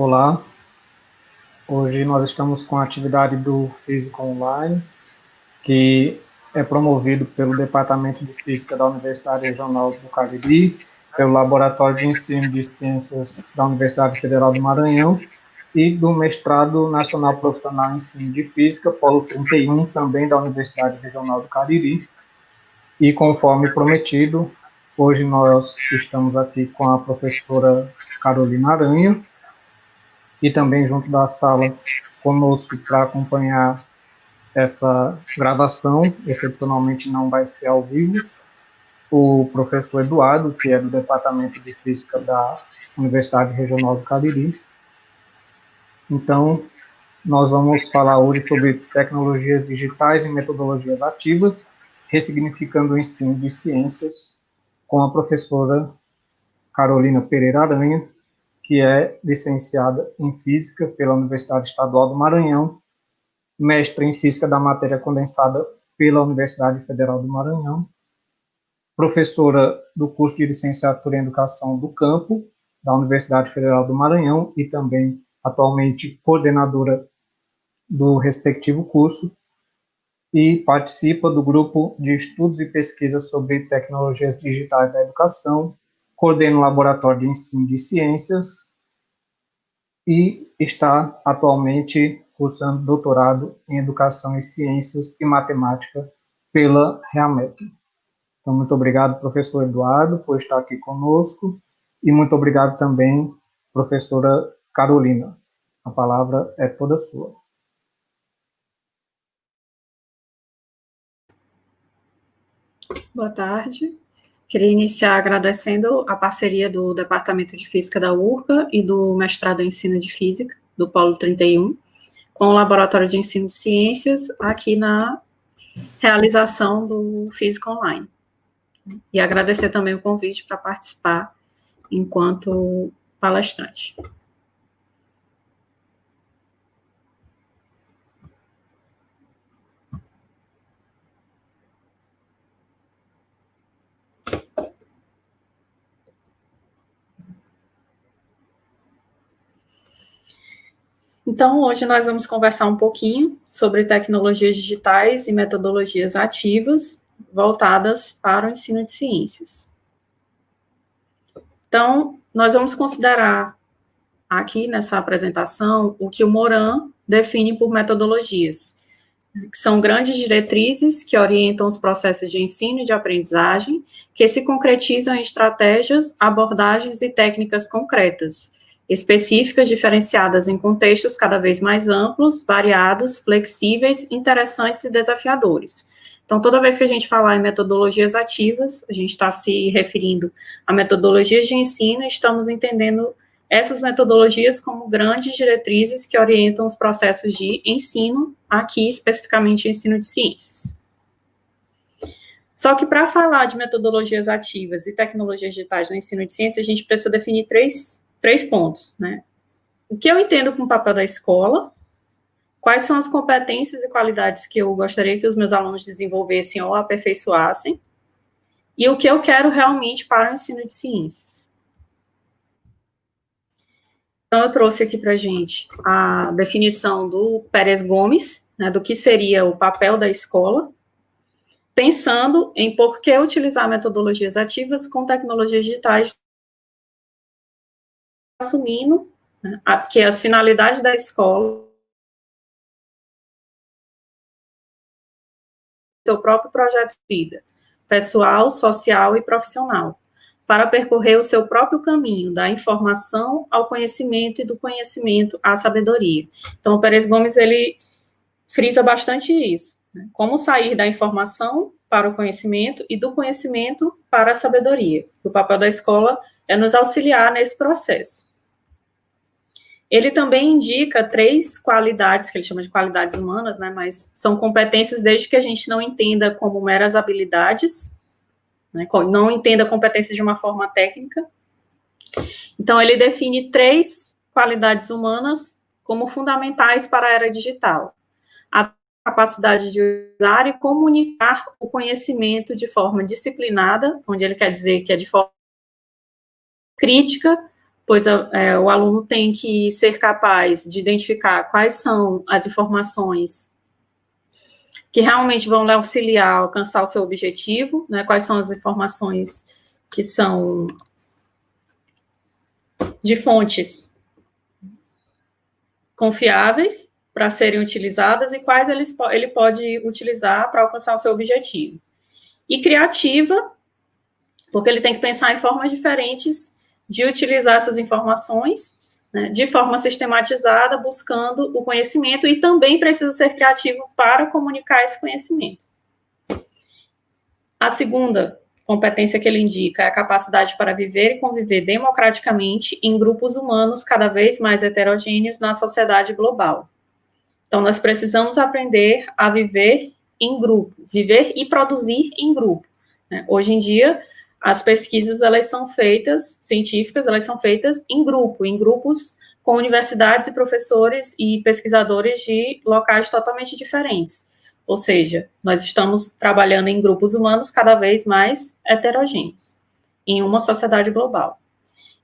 Olá, hoje nós estamos com a atividade do Física Online, que é promovido pelo Departamento de Física da Universidade Regional do Cariri, pelo Laboratório de Ensino de Ciências da Universidade Federal do Maranhão e do Mestrado Nacional Profissional em Ensino de Física, Polo 31, também da Universidade Regional do Cariri. E conforme prometido, hoje nós estamos aqui com a professora Carolina Aranha, e também junto da sala conosco para acompanhar essa gravação, excepcionalmente não vai ser ao vivo, o professor Eduardo, que é do Departamento de Física da Universidade Regional do Cariri. Então, nós vamos falar hoje sobre tecnologias digitais e metodologias ativas, ressignificando o ensino de ciências, com a professora Carolina Pereira Aranha, que é licenciada em Física pela Universidade Estadual do Maranhão, mestre em Física da Matéria Condensada pela Universidade Federal do Maranhão, professora do curso de Licenciatura em Educação do Campo, da Universidade Federal do Maranhão, e também, atualmente, coordenadora do respectivo curso, e participa do grupo de estudos e pesquisas sobre tecnologias digitais da educação, coordena o Laboratório de Ensino de Ciências e está atualmente cursando doutorado em Educação e Ciências e Matemática pela REAMET. Então, muito obrigado, professor Eduardo, por estar aqui conosco, e muito obrigado também, professora Carolina. A palavra é toda sua. Boa tarde. Queria iniciar agradecendo a parceria do Departamento de Física da URCA e do Mestrado em Ensino de Física, do Polo 31, com o Laboratório de Ensino de Ciências, aqui na realização do Física Online. E agradecer também o convite para participar enquanto palestrante. Então, hoje nós vamos conversar um pouquinho sobre tecnologias digitais e metodologias ativas voltadas para o ensino de ciências. Então, nós vamos considerar aqui nessa apresentação o que o Moran define por metodologias, que são grandes diretrizes que orientam os processos de ensino e de aprendizagem, que se concretizam em estratégias, abordagens e técnicas concretas, específicas, diferenciadas em contextos cada vez mais amplos, variados, flexíveis, interessantes e desafiadores. Então, toda vez que a gente falar em metodologias ativas, a gente está se referindo a metodologias de ensino, estamos entendendo essas metodologias como grandes diretrizes que orientam os processos de ensino, aqui especificamente ensino de ciências. Só que para falar de metodologias ativas e tecnologias digitais no ensino de ciências, a gente precisa definir três pontos, né? O que eu entendo como papel da escola, quais são as competências e qualidades que eu gostaria que os meus alunos desenvolvessem ou aperfeiçoassem, e o que eu quero realmente para o ensino de ciências. Então, eu trouxe aqui para a gente a definição do Pérez Gomes, né, do que seria o papel da escola, pensando em por que utilizar metodologias ativas com tecnologias digitais, assumindo, né, que as finalidades da escola, seu próprio projeto de vida, pessoal, social e profissional, para percorrer o seu próprio caminho, da informação ao conhecimento e do conhecimento à sabedoria. Então, o Pérez Gomes, ele frisa bastante isso, né? Como sair da informação para o conhecimento e do conhecimento para a sabedoria. O papel da escola é nos auxiliar nesse processo. Ele também indica 3 qualidades, que ele chama de qualidades humanas, né, mas são competências desde que a gente não entenda como meras habilidades, né, não entenda competências de uma forma técnica. Então, ele define 3 qualidades humanas como fundamentais para a era digital. A capacidade de usar e comunicar o conhecimento de forma disciplinada, onde ele quer dizer que é de forma crítica, pois o aluno tem que ser capaz de identificar quais são as informações que realmente vão lhe auxiliar a alcançar o seu objetivo, né? Quais são as informações que são de fontes confiáveis para serem utilizadas e quais ele pode utilizar para alcançar o seu objetivo. E criativa, porque ele tem que pensar em formas diferentes de utilizar essas informações, né, de forma sistematizada, buscando o conhecimento, e também precisa ser criativo para comunicar esse conhecimento. A segunda competência que ele indica é a capacidade para viver e conviver democraticamente em grupos humanos cada vez mais heterogêneos na sociedade global. Então, nós precisamos aprender a viver em grupo, viver e produzir em grupo, né? Hoje em dia, as pesquisas, elas são feitas, científicas, elas são feitas em grupo, em grupos com universidades e professores e pesquisadores de locais totalmente diferentes. Ou seja, nós estamos trabalhando em grupos humanos cada vez mais heterogêneos, em uma sociedade global.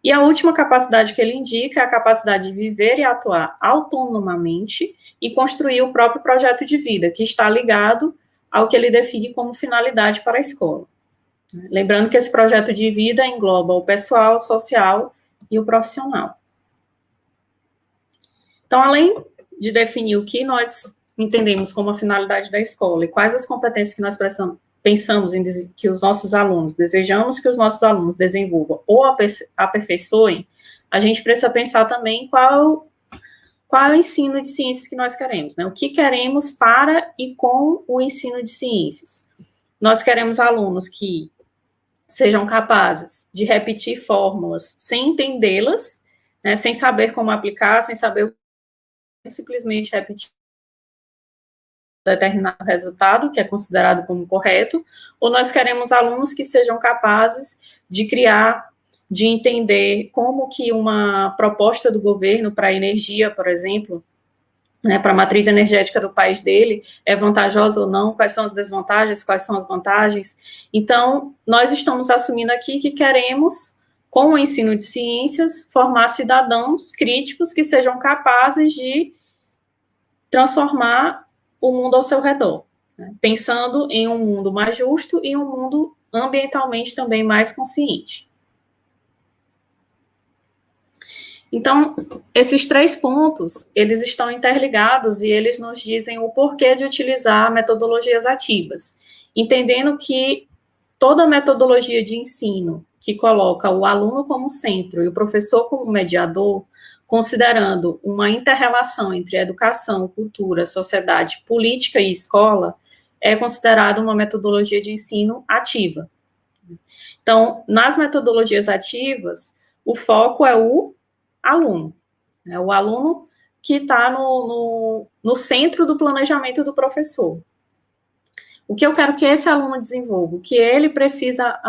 E a última capacidade que ele indica é a capacidade de viver e atuar autonomamente e construir o próprio projeto de vida, que está ligado ao que ele define como finalidade para a escola. Lembrando que esse projeto de vida engloba o pessoal, o social e o profissional. Então, além de definir o que nós entendemos como a finalidade da escola e quais as competências que nós pensamos em que os nossos alunos, desejamos que os nossos alunos desenvolvam ou aperfeiçoem, a gente precisa pensar também qual é o ensino de ciências que nós queremos, né? O que queremos para e com o ensino de ciências. Nós queremos alunos que sejam capazes de repetir fórmulas sem entendê-las, né, sem saber como aplicar, sem saber simplesmente repetir determinado resultado, que é considerado como correto, ou nós queremos alunos que sejam capazes de criar, de entender como que uma proposta do governo para a energia, por exemplo, né, para a matriz energética do país dele, é vantajosa ou não, quais são as desvantagens, quais são as vantagens. Então, nós estamos assumindo aqui que queremos, com o ensino de ciências, formar cidadãos críticos que sejam capazes de transformar o mundo ao seu redor, né, pensando em um mundo mais justo e um mundo ambientalmente também mais consciente. Então, esses 3 pontos, eles estão interligados e eles nos dizem o porquê de utilizar metodologias ativas, entendendo que toda metodologia de ensino que coloca o aluno como centro e o professor como mediador, considerando uma inter-relação entre educação, cultura, sociedade, política e escola, é considerado uma metodologia de ensino ativa. Então, nas metodologias ativas, o foco é o aluno, né? O aluno que está no centro do planejamento do professor. O que eu quero que esse aluno desenvolva, o que ele precisa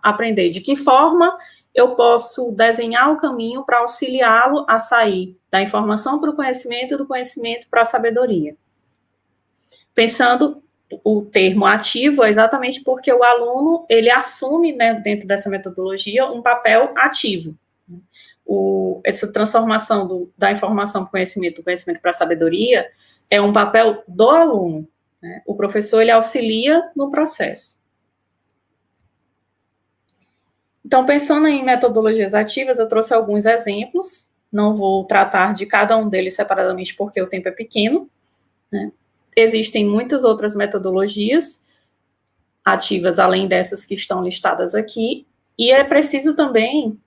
aprender, de que forma eu posso desenhar o caminho para auxiliá-lo a sair da informação para o conhecimento e do conhecimento para a sabedoria. Pensando o termo ativo é exatamente porque o aluno, ele assume, né, dentro dessa metodologia, um papel ativo. Essa transformação da informação para o conhecimento, do conhecimento para a sabedoria, é um papel do aluno, né? O professor, ele auxilia no processo. Então, pensando em metodologias ativas, eu trouxe alguns exemplos, não vou tratar de cada um deles separadamente porque o tempo é pequeno, né? Existem muitas outras metodologias ativas, além dessas que estão listadas aqui, e é preciso também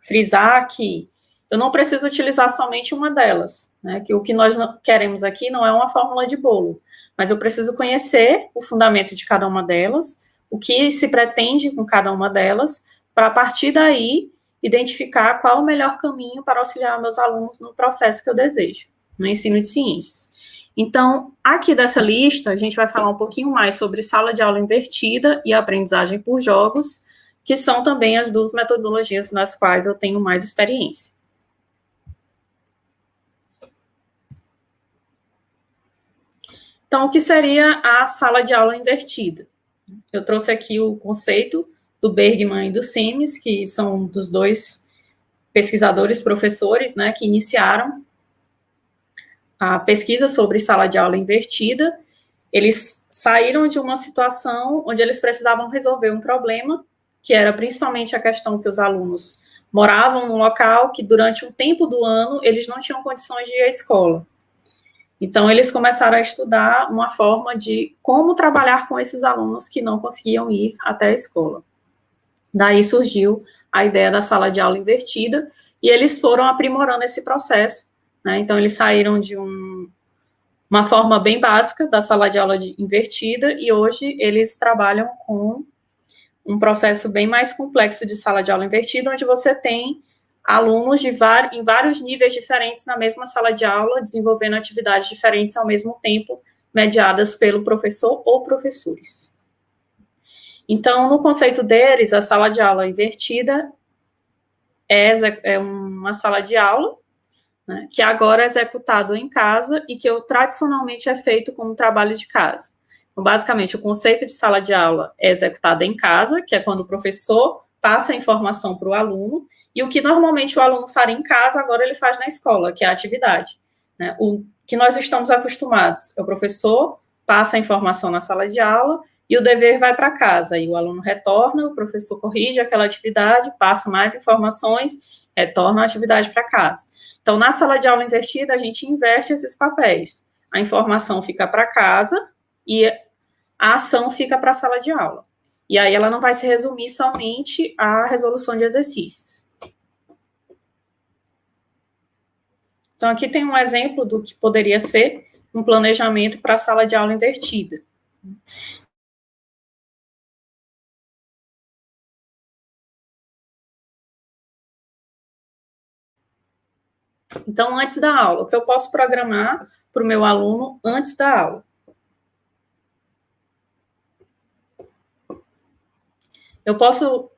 frisar que eu não preciso utilizar somente uma delas, né? Que o que nós queremos aqui não é uma fórmula de bolo, mas eu preciso conhecer o fundamento de cada uma delas, o que se pretende com cada uma delas, para a partir daí identificar qual o melhor caminho para auxiliar meus alunos no processo que eu desejo, no ensino de ciências. Então, aqui dessa lista, a gente vai falar um pouquinho mais sobre sala de aula invertida e aprendizagem por jogos, que são também as 2 metodologias nas quais eu tenho mais experiência. Então, o que seria a sala de aula invertida? Eu trouxe aqui o conceito do Bergman e do Sims, que são dos 2 pesquisadores, professores, né, que iniciaram a pesquisa sobre sala de aula invertida. Eles saíram de uma situação onde eles precisavam resolver um problema, que era principalmente a questão que os alunos moravam num local que, durante um tempo do ano, eles não tinham condições de ir à escola. Então, eles começaram a estudar uma forma de como trabalhar com esses alunos que não conseguiam ir até a escola. Daí surgiu a ideia da sala de aula invertida, e eles foram aprimorando esse processo, né? Então, eles saíram de uma forma bem básica da sala de aula invertida, e hoje eles trabalham com um processo bem mais complexo de sala de aula invertida, onde você tem alunos em vários níveis diferentes na mesma sala de aula, desenvolvendo atividades diferentes ao mesmo tempo, mediadas pelo professor ou professores. Então, no conceito deles, a sala de aula invertida é uma sala de aula, né, que agora é executado em casa e que tradicionalmente é feito como trabalho de casa. Então, basicamente, o conceito de sala de aula é executado em casa, que é quando o professor passa a informação para o aluno, e o que normalmente o aluno faria em casa, agora ele faz na escola, que é a atividade, né? O que nós estamos acostumados é o professor passa a informação na sala de aula e o dever vai para casa, e o aluno retorna, o professor corrige aquela atividade, passa mais informações, retorna a atividade para casa. Então, na sala de aula invertida, a gente inverte esses papéis. A informação fica para casa e a ação fica para a sala de aula. E aí ela não vai se resumir somente à resolução de exercícios. Então, aqui tem um exemplo do que poderia ser um planejamento para a sala de aula invertida. Então, antes da aula, o que eu posso programar para o meu aluno antes da aula? Eu posso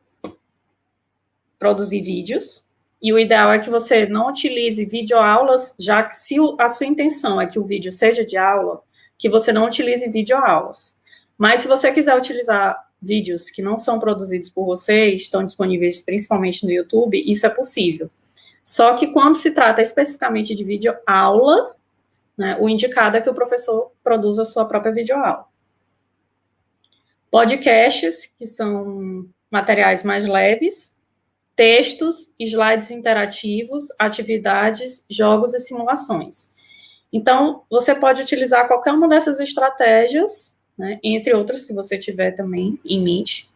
produzir vídeos, e o ideal é que você não utilize videoaulas, já que se a sua intenção é que o vídeo seja de aula, que você não utilize videoaulas. Mas se você quiser utilizar vídeos que não são produzidos por você, estão disponíveis principalmente no YouTube, isso é possível. Só que quando se trata especificamente de videoaula, né, o indicado é que o professor produza a sua própria videoaula. Podcasts, que são materiais mais leves, textos, slides interativos, atividades, jogos e simulações. Então, você pode utilizar qualquer uma dessas estratégias, né, entre outras que você tiver também em mente,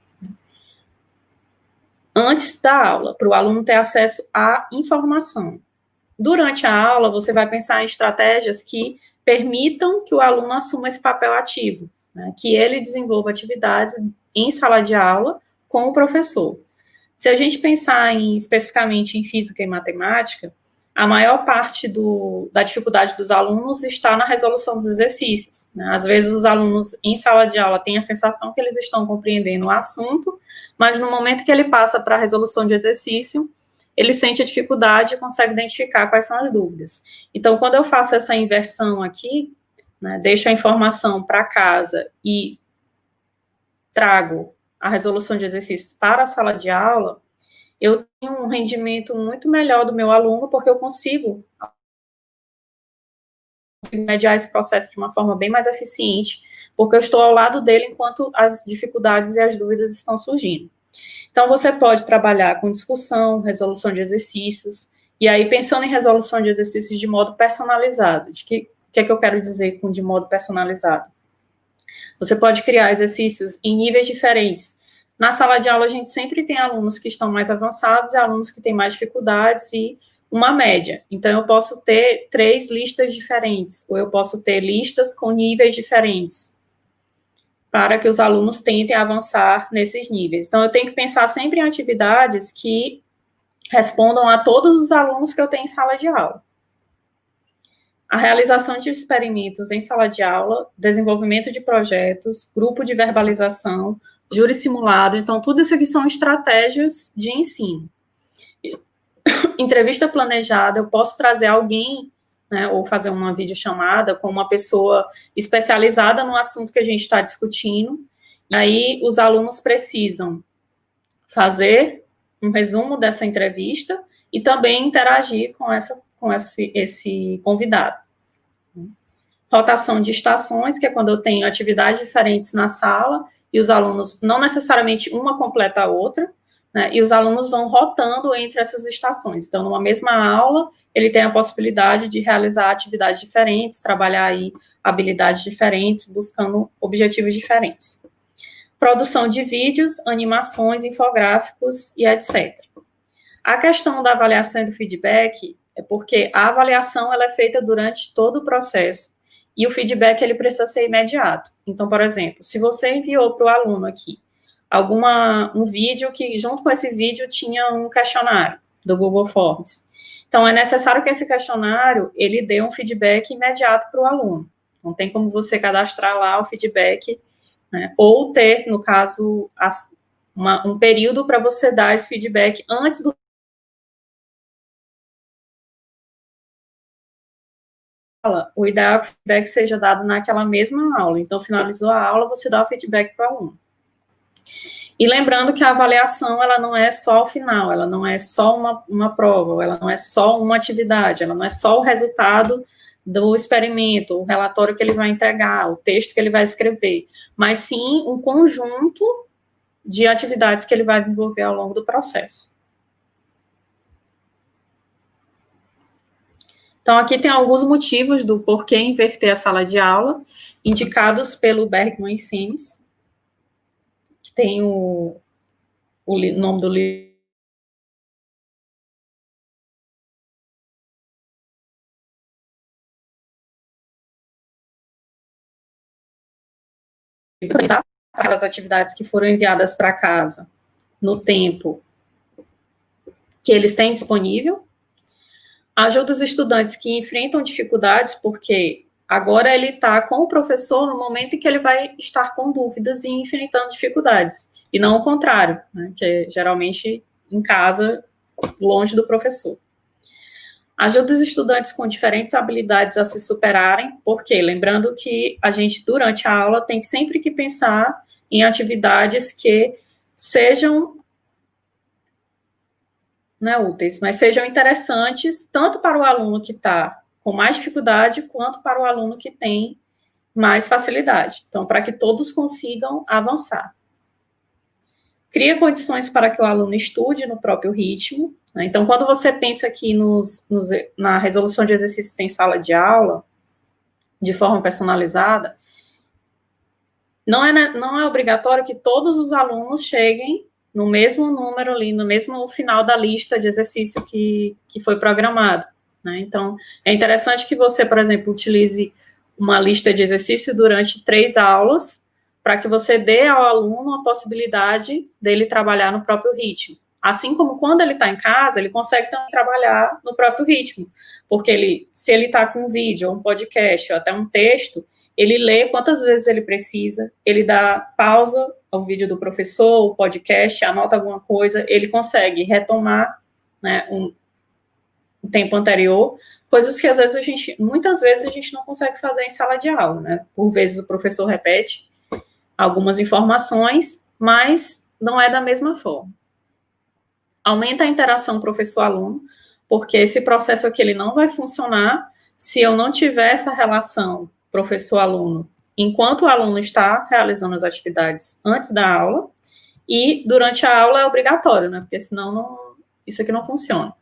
antes da aula, para o aluno ter acesso à informação. Durante a aula, você vai pensar em estratégias que permitam que o aluno assuma esse papel ativo, né, que ele desenvolva atividades em sala de aula com o professor. Se a gente pensar especificamente em física e matemática, a maior parte da dificuldade dos alunos está na resolução dos exercícios, né? Às vezes os alunos em sala de aula têm a sensação que eles estão compreendendo o assunto, mas no momento que ele passa para a resolução de exercício, ele sente a dificuldade e consegue identificar quais são as dúvidas. Então, quando eu faço essa inversão aqui, né, deixo a informação para casa e trago a resolução de exercícios para a sala de aula, eu tenho um rendimento muito melhor do meu aluno, porque eu consigo mediar esse processo de uma forma bem mais eficiente, porque eu estou ao lado dele enquanto as dificuldades e as dúvidas estão surgindo. Então, você pode trabalhar com discussão, resolução de exercícios, e aí pensando em resolução de exercícios de modo personalizado. O que é que eu quero dizer com de modo personalizado? Você pode criar exercícios em níveis diferentes. Na sala de aula, a gente sempre tem alunos que estão mais avançados e alunos que têm mais dificuldades e uma média. Então, eu posso ter 3 listas diferentes, ou eu posso ter listas com níveis diferentes, para que os alunos tentem avançar nesses níveis. Então, eu tenho que pensar sempre em atividades que respondam a todos os alunos que eu tenho em sala de aula. A realização de experimentos em sala de aula, desenvolvimento de projetos, grupo de verbalização, júri simulado. Então, tudo isso aqui são estratégias de ensino. Entrevista planejada, eu posso trazer alguém, né, ou fazer uma videochamada com uma pessoa especializada no assunto que a gente está discutindo. E aí, os alunos precisam fazer um resumo dessa entrevista e também interagir com esse convidado. Rotação de estações, que é quando eu tenho atividades diferentes na sala, e os alunos, não necessariamente uma completa a outra, né, e os alunos vão rotando entre essas estações. Então, numa mesma aula, ele tem a possibilidade de realizar atividades diferentes, trabalhar aí habilidades diferentes, buscando objetivos diferentes. Produção de vídeos, animações, infográficos e etc. A questão da avaliação e do feedback é porque a avaliação ela é feita durante todo o processo e o feedback ele precisa ser imediato. Então, por exemplo, se você enviou para o aluno aqui um vídeo que, junto com esse vídeo, tinha um questionário do Google Forms. Então, é necessário que esse questionário ele dê um feedback imediato para o aluno. Não tem como você cadastrar lá o feedback, né, ou ter, no caso, um período para você dar esse feedback antes do o ideal é que o feedback seja dado naquela mesma aula. Então, finalizou a aula, você dá o feedback para o aluno. E lembrando que a avaliação, ela não é só o final, ela não é só uma prova, ela não é só uma atividade, ela não é só o resultado do experimento, o relatório que ele vai entregar, o texto que ele vai escrever, mas sim um conjunto de atividades que ele vai desenvolver ao longo do processo. Então, aqui tem alguns motivos do porquê inverter a sala de aula, indicados pelo Bergman e Sims, que tem o nome do livro. Aquelas atividades que foram enviadas para casa no tempo que eles têm disponível. Ajuda os estudantes que enfrentam dificuldades, porque agora ele está com o professor no momento em que ele vai estar com dúvidas e enfrentando dificuldades, e não o contrário, né, que é geralmente em casa, longe do professor. Ajuda os estudantes com diferentes habilidades a se superarem, porque, lembrando que a gente, durante a aula, tem sempre que pensar em atividades que sejam não é úteis, mas sejam interessantes tanto para o aluno que está com mais dificuldade, quanto para o aluno que tem mais facilidade. Então, para que todos consigam avançar. Cria condições para que o aluno estude no próprio ritmo, né? Então, quando você pensa aqui na resolução de exercícios em sala de aula, de forma personalizada, não é obrigatório que todos os alunos cheguem no mesmo número ali, no mesmo final da lista de exercício que foi programado, né? Então, é interessante que você, por exemplo, utilize uma lista de exercício durante 3 aulas, para que você dê ao aluno a possibilidade dele trabalhar no próprio ritmo. Assim como quando ele está em casa, ele consegue também trabalhar no próprio ritmo, porque se ele está com um vídeo, ou um podcast, ou até um texto, ele lê quantas vezes ele precisa, ele dá pausa ao vídeo do professor, o podcast, anota alguma coisa, ele consegue retomar, né, um tempo anterior, coisas que às vezes muitas vezes a gente não consegue fazer em sala de aula, né? Por vezes o professor repete algumas informações, mas não é da mesma forma. Aumenta a interação professor-aluno, porque esse processo aqui ele não vai funcionar se eu não tiver essa relação professor-aluno, enquanto o aluno está realizando as atividades antes da aula, e durante a aula é obrigatório, né? Porque senão isso aqui não funciona.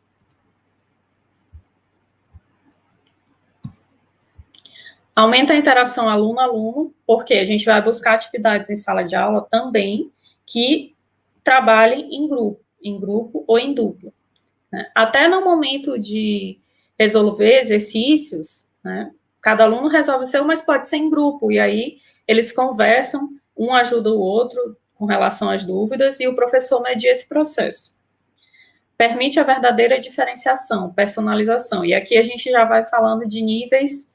Aumenta a interação aluno-aluno, porque a gente vai buscar atividades em sala de aula também que trabalhem em grupo ou em dupla, né? Até no momento de resolver exercícios, né, cada aluno resolve o seu, mas pode ser em grupo, e aí eles conversam, um ajuda o outro com relação às dúvidas, e o professor media esse processo. Permite a verdadeira diferenciação, personalização, e aqui a gente já vai falando de níveis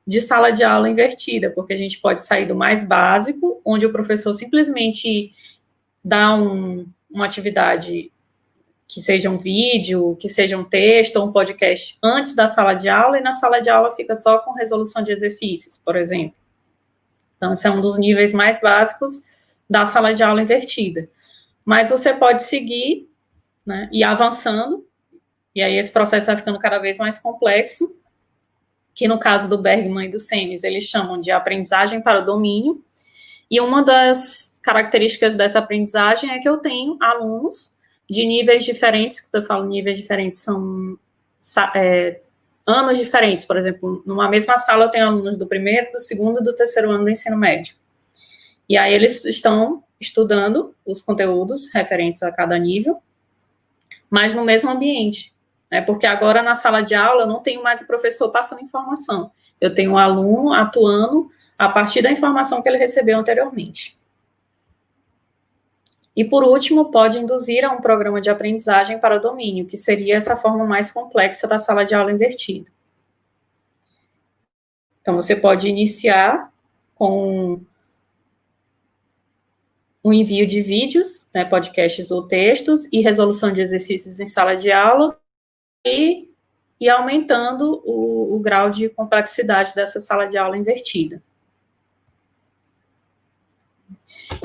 de sala de aula invertida, porque a gente pode sair do mais básico, onde o professor simplesmente dá uma atividade que seja um vídeo, que seja um texto ou um podcast antes da sala de aula, e na sala de aula fica só com resolução de exercícios, por exemplo. Então, esse é um dos níveis mais básicos da sala de aula invertida. Mas você pode seguir, né, e avançando, E aí esse processo vai ficando cada vez mais complexo, que no caso do Bergman e do Semes, eles chamam de aprendizagem para o domínio, e uma das características dessa aprendizagem é que eu tenho alunos de níveis diferentes, quando eu falo níveis diferentes, são anos diferentes, por exemplo, numa mesma sala eu tenho alunos do primeiro, do segundo e do terceiro ano do ensino médio. E aí eles estão estudando os conteúdos referentes a cada nível, mas no mesmo ambiente, né? Porque agora na sala de aula eu não tenho mais o professor passando informação, eu tenho um aluno atuando a partir da informação que ele recebeu anteriormente. E, por último, pode induzir a um programa de aprendizagem para o domínio, que seria essa forma mais complexa da sala de aula invertida. Então, você pode iniciar com o envio de vídeos, né, podcasts ou textos, e resolução de exercícios em sala de aula, e aumentando o grau de complexidade dessa sala de aula invertida.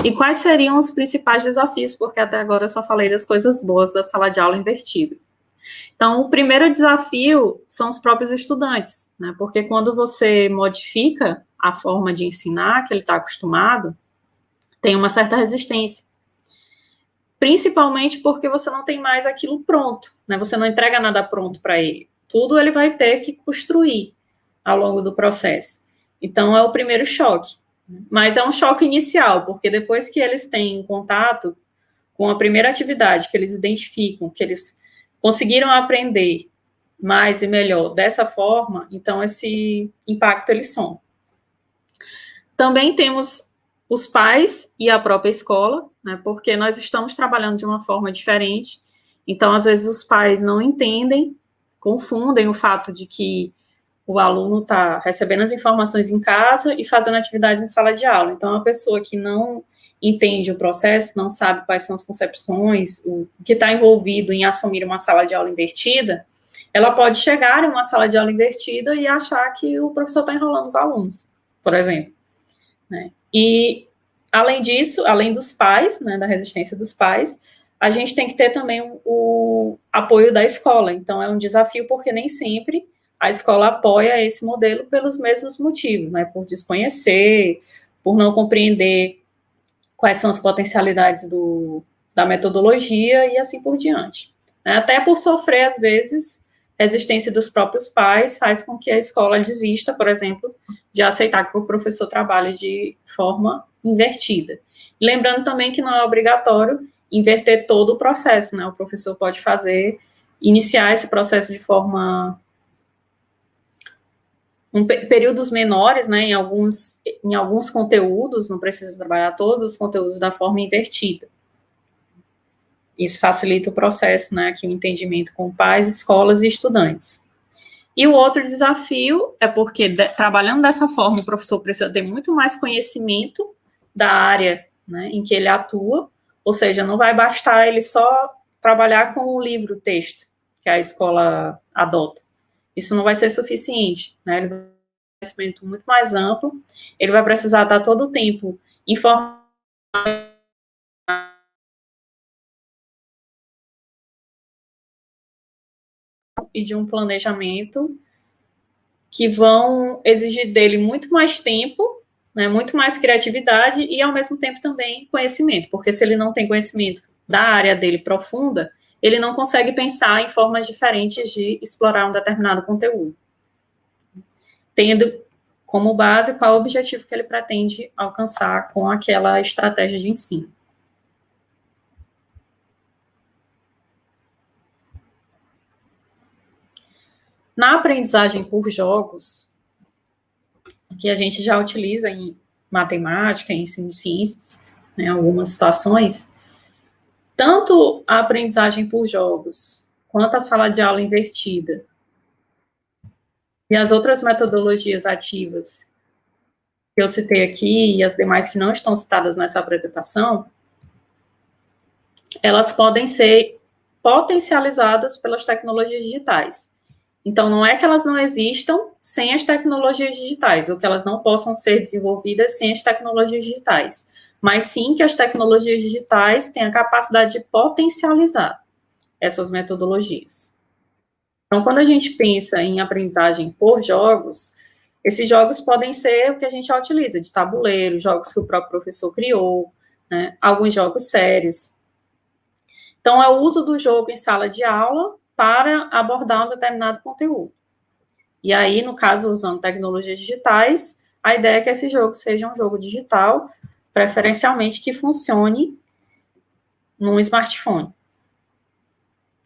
E quais seriam os principais desafios? Porque até agora eu só falei das coisas boas da sala de aula invertida. Então, o primeiro desafio são os próprios estudantes, né? Porque quando você modifica a forma de ensinar que ele está acostumado, tem uma certa resistência. Principalmente porque você não tem mais aquilo pronto, né? Você não entrega nada pronto para ele. Tudo ele vai ter que construir ao longo do processo. Então, é o primeiro choque. Mas é um choque inicial, porque depois que eles têm contato com a primeira atividade, que eles identificam, que eles conseguiram aprender mais e melhor dessa forma, então esse impacto ele some. Também temos os pais e a própria escola, né, porque nós estamos trabalhando de uma forma diferente, então às vezes os pais não entendem, confundem o fato de que o aluno está recebendo as informações em casa e fazendo atividades em sala de aula. Então, a pessoa que não entende o processo, não sabe quais são as concepções, o que está envolvido em assumir uma sala de aula invertida, ela pode chegar em uma sala de aula invertida e achar que o professor está enrolando os alunos, por exemplo. Né? E, além disso, além dos pais, né, da resistência dos pais, a gente tem que ter também o apoio da escola. Então, é um desafio porque nem sempre a escola apoia esse modelo pelos mesmos motivos, né? Por desconhecer, por não compreender quais são as potencialidades da metodologia e assim por diante. Até por sofrer, às vezes, resistência dos próprios pais faz com que a escola desista, por exemplo, de aceitar que o professor trabalhe de forma invertida. Lembrando também que não é obrigatório inverter todo o processo, né? O professor pode iniciar esse processo de forma períodos menores, né, em alguns conteúdos, não precisa trabalhar todos os conteúdos da forma invertida. Isso facilita o processo, né, aqui o entendimento com pais, escolas e estudantes. E o outro desafio é porque, trabalhando dessa forma, o professor precisa ter muito mais conhecimento da área, né, em que ele atua, ou seja, não vai bastar ele só trabalhar com o livro, texto, que a escola adota. Isso não vai ser suficiente, né? Ele vai ter um conhecimento muito mais amplo, ele vai precisar estar todo o tempo informando e de um planejamento que vão exigir dele muito mais tempo, né, muito mais criatividade e, ao mesmo tempo, também conhecimento, porque se ele não tem conhecimento da área dele profunda, ele não consegue pensar em formas diferentes de explorar um determinado conteúdo, tendo como base qual é o objetivo que ele pretende alcançar com aquela estratégia de ensino. Na aprendizagem por jogos, que a gente já utiliza em matemática, em ensino de ciências, né, em algumas situações, tanto a aprendizagem por jogos, quanto a sala de aula invertida, e as outras metodologias ativas que eu citei aqui, e as demais que não estão citadas nessa apresentação, elas podem ser potencializadas pelas tecnologias digitais. Então, não é que elas não existam sem as tecnologias digitais, ou que elas não possam ser desenvolvidas sem as tecnologias digitais, mas sim que as tecnologias digitais têm a capacidade de potencializar essas metodologias. Então, quando a gente pensa em aprendizagem por jogos, esses jogos podem ser o que a gente já utiliza, de tabuleiro, jogos que o próprio professor criou, né, alguns jogos sérios. Então, é o uso do jogo em sala de aula para abordar um determinado conteúdo. E aí, no caso, usando tecnologias digitais, a ideia é que esse jogo seja um jogo digital, preferencialmente que funcione num smartphone.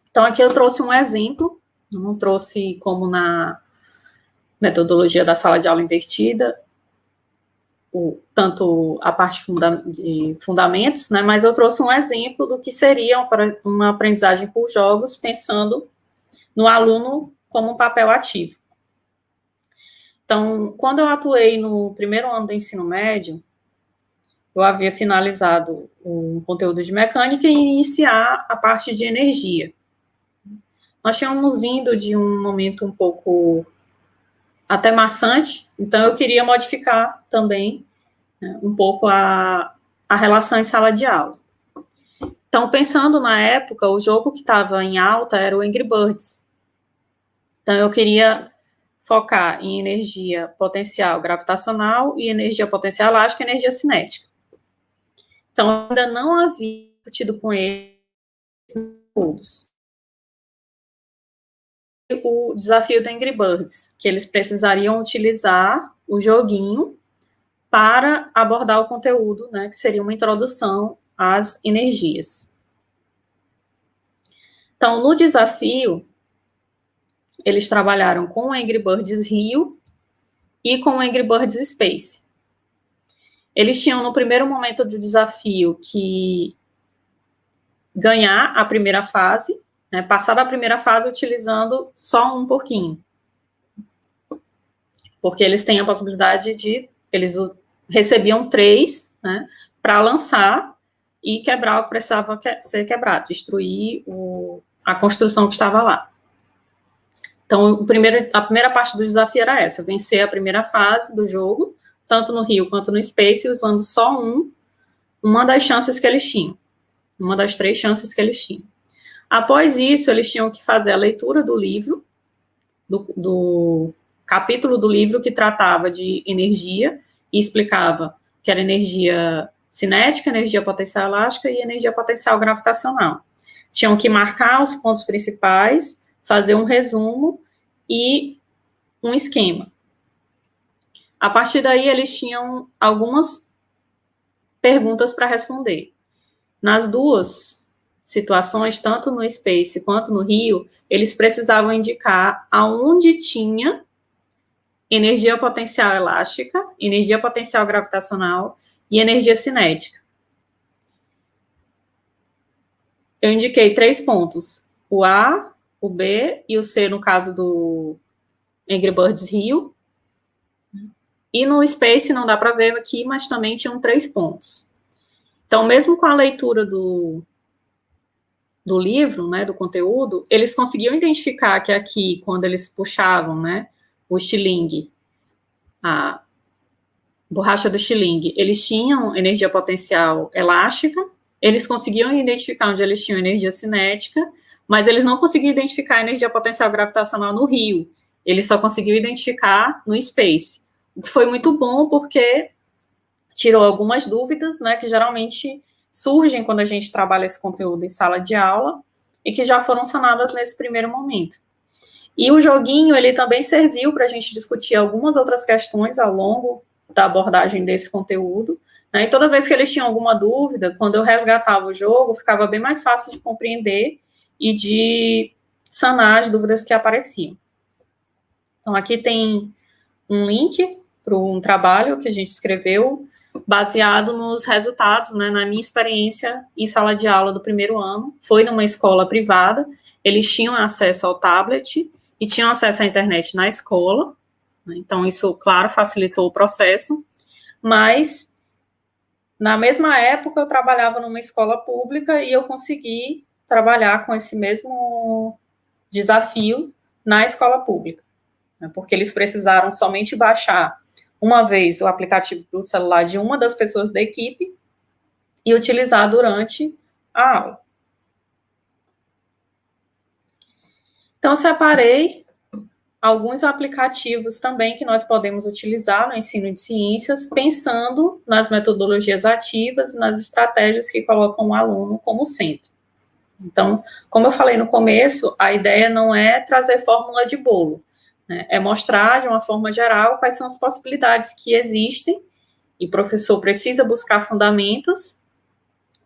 Então, aqui eu trouxe um exemplo, não trouxe como na metodologia da sala de aula invertida, tanto a parte de fundamentos, né, mas eu trouxe um exemplo do que seria uma aprendizagem por jogos, pensando no aluno como um papel ativo. Então, quando eu atuei no primeiro ano do ensino médio, eu havia finalizado o conteúdo de mecânica e iniciar a parte de energia. Nós tínhamos vindo de um momento um pouco até maçante, então eu queria modificar também, né, um pouco a relação em sala de aula. Então, pensando na época, o jogo que estava em alta era o Angry Birds. Então, eu queria focar em energia potencial gravitacional e energia potencial elástica e energia cinética. Então, ainda não havia discutido com eles todos o desafio do Angry Birds, que eles precisariam utilizar o joguinho para abordar o conteúdo, né, que seria uma introdução às energias. Então, no desafio, eles trabalharam com o Angry Birds Rio e com o Angry Birds Space. Eles tinham, no primeiro momento do desafio, que ganhar a primeira fase, né, passar da primeira fase utilizando só um porquinho. Porque eles têm a possibilidade de... Eles recebiam 3, né, para lançar e quebrar o que precisava ser quebrado, destruir a construção que estava lá. Então, a primeira parte do desafio era essa, vencer a primeira fase do jogo, tanto no Rio quanto no Space, usando só uma das chances que eles tinham. Uma das 3 chances que eles tinham. Após isso, eles tinham que fazer a leitura do livro, do capítulo do livro que tratava de energia e explicava que era energia cinética, energia potencial elástica e energia potencial gravitacional. Tinham que marcar os pontos principais, fazer um resumo e um esquema. A partir daí, eles tinham algumas perguntas para responder. Nas duas situações, tanto no Space quanto no Rio, eles precisavam indicar aonde tinha energia potencial elástica, energia potencial gravitacional e energia cinética. Eu indiquei 3 pontos, o A, o B e o C, no caso do Angry Birds Rio. E no Space não dá para ver aqui, mas também tinham 3 pontos. Então, mesmo com a leitura do livro, né, do conteúdo, eles conseguiam identificar que aqui, quando eles puxavam, né, o estilingue, a borracha do estilingue, eles tinham energia potencial elástica, eles conseguiam identificar onde eles tinham energia cinética, mas eles não conseguiam identificar a energia potencial gravitacional no Rio, eles só conseguiam identificar no Space, o que foi muito bom, porque tirou algumas dúvidas, né, que geralmente surgem quando a gente trabalha esse conteúdo em sala de aula e que já foram sanadas nesse primeiro momento. E o joguinho, ele também serviu para a gente discutir algumas outras questões ao longo da abordagem desse conteúdo, né, e toda vez que eles tinham alguma dúvida, quando eu resgatava o jogo, ficava bem mais fácil de compreender e de sanar as dúvidas que apareciam. Então, aqui tem um link para um trabalho que a gente escreveu baseado nos resultados, né, na minha experiência em sala de aula do primeiro ano. Foi numa escola privada, eles tinham acesso ao tablet e tinham acesso à internet na escola, né, então isso, claro, facilitou o processo, mas na mesma época eu trabalhava numa escola pública e eu consegui trabalhar com esse mesmo desafio na escola pública, né, porque eles precisaram somente baixar uma vez o aplicativo do celular de uma das pessoas da equipe e utilizar durante a aula. Então, eu separei alguns aplicativos também que nós podemos utilizar no ensino de ciências, pensando nas metodologias ativas e nas estratégias que colocam o aluno como centro. Então, como eu falei no começo, a ideia não é trazer fórmula de bolo, né? É mostrar de uma forma geral quais são as possibilidades que existem, e o professor precisa buscar fundamentos,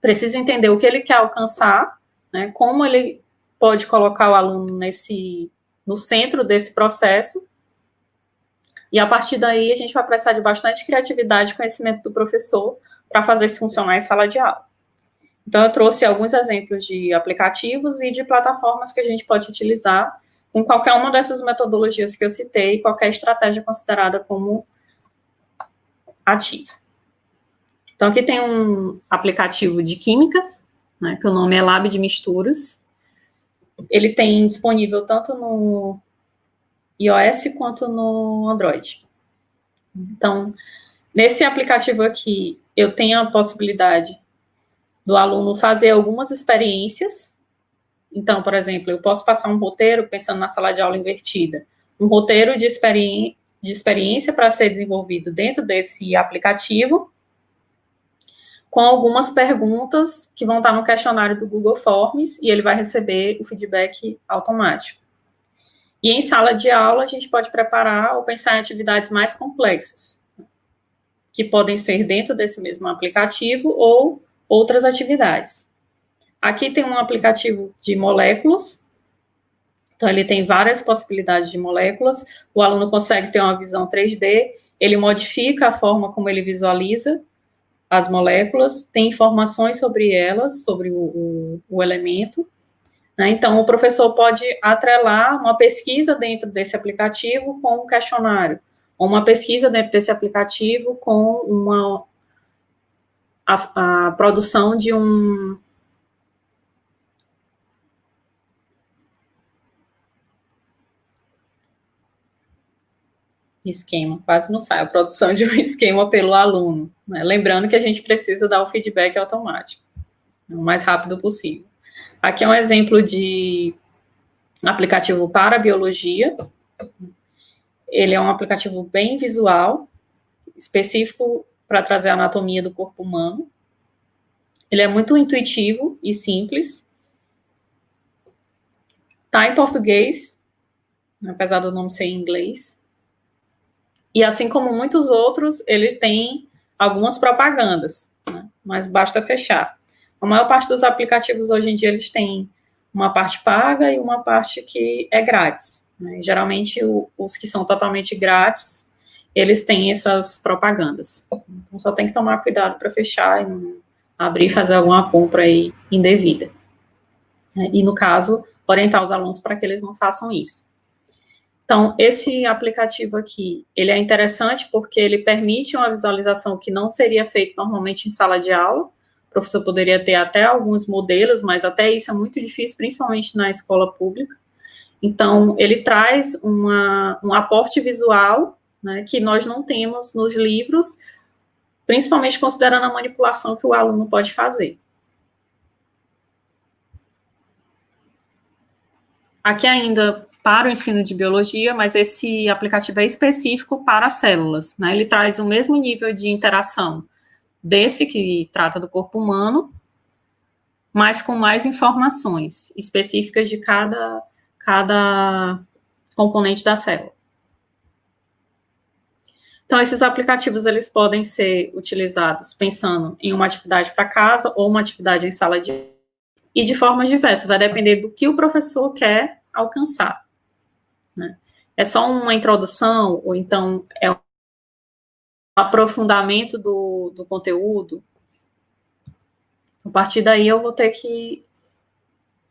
precisa entender o que ele quer alcançar, né? Como ele pode colocar o aluno no centro desse processo, e a partir daí a gente vai precisar de bastante criatividade e conhecimento do professor para fazer isso funcionar em sala de aula. Então, eu trouxe alguns exemplos de aplicativos e de plataformas que a gente pode utilizar com qualquer uma dessas metodologias que eu citei, qualquer estratégia considerada como ativa. Então, aqui tem um aplicativo de química, né, que o nome é Lab de Misturas. Ele tem disponível tanto no iOS quanto no Android. Então, nesse aplicativo aqui, eu tenho a possibilidade do aluno fazer algumas experiências. Então, por exemplo, eu posso passar um roteiro, pensando na sala de aula invertida, um roteiro de experiência para ser desenvolvido dentro desse aplicativo, com algumas perguntas que vão estar no questionário do Google Forms, e ele vai receber o feedback automático. E em sala de aula, a gente pode preparar ou pensar em atividades mais complexas, que podem ser dentro desse mesmo aplicativo ou outras atividades. Aqui tem um aplicativo de moléculas, então ele tem várias possibilidades de moléculas, o aluno consegue ter uma visão 3D, ele modifica a forma como ele visualiza as moléculas, tem informações sobre elas, sobre o elemento, né? Então o professor pode atrelar uma pesquisa dentro desse aplicativo com um questionário, ou uma pesquisa dentro desse aplicativo com a produção de um esquema, quase não sai, a produção de um esquema pelo aluno, né? Lembrando que a gente precisa dar o feedback automático, o mais rápido possível. Aqui é um exemplo de aplicativo para biologia. Ele é um aplicativo bem visual, específico para trazer a anatomia do corpo humano. Ele é muito intuitivo e simples. Está em português, apesar do nome ser em inglês. E assim como muitos outros, ele tem algumas propagandas, né? Mas basta fechar. A maior parte dos aplicativos hoje em dia, eles têm uma parte paga e uma parte que é grátis, né? Geralmente, os que são totalmente grátis, eles têm essas propagandas. Então, só tem que tomar cuidado para fechar e não abrir e fazer alguma compra aí indevida. E, no caso, orientar os alunos para que eles não façam isso. Então, esse aplicativo aqui, ele é interessante porque ele permite uma visualização que não seria feita normalmente em sala de aula. O professor poderia ter até alguns modelos, mas até isso é muito difícil, principalmente na escola pública. Então, ele traz um aporte visual, né, que nós não temos nos livros, principalmente considerando a manipulação que o aluno pode fazer. Aqui ainda para o ensino de biologia, mas esse aplicativo é específico para células, né? Ele traz o mesmo nível de interação desse que trata do corpo humano, mas com mais informações específicas de cada componente da célula. Então, esses aplicativos, eles podem ser utilizados pensando em uma atividade para casa ou uma atividade em sala de aula, e de forma diversa, vai depender do que o professor quer alcançar, né? É só uma introdução, ou então é um aprofundamento do conteúdo. A partir daí eu vou ter que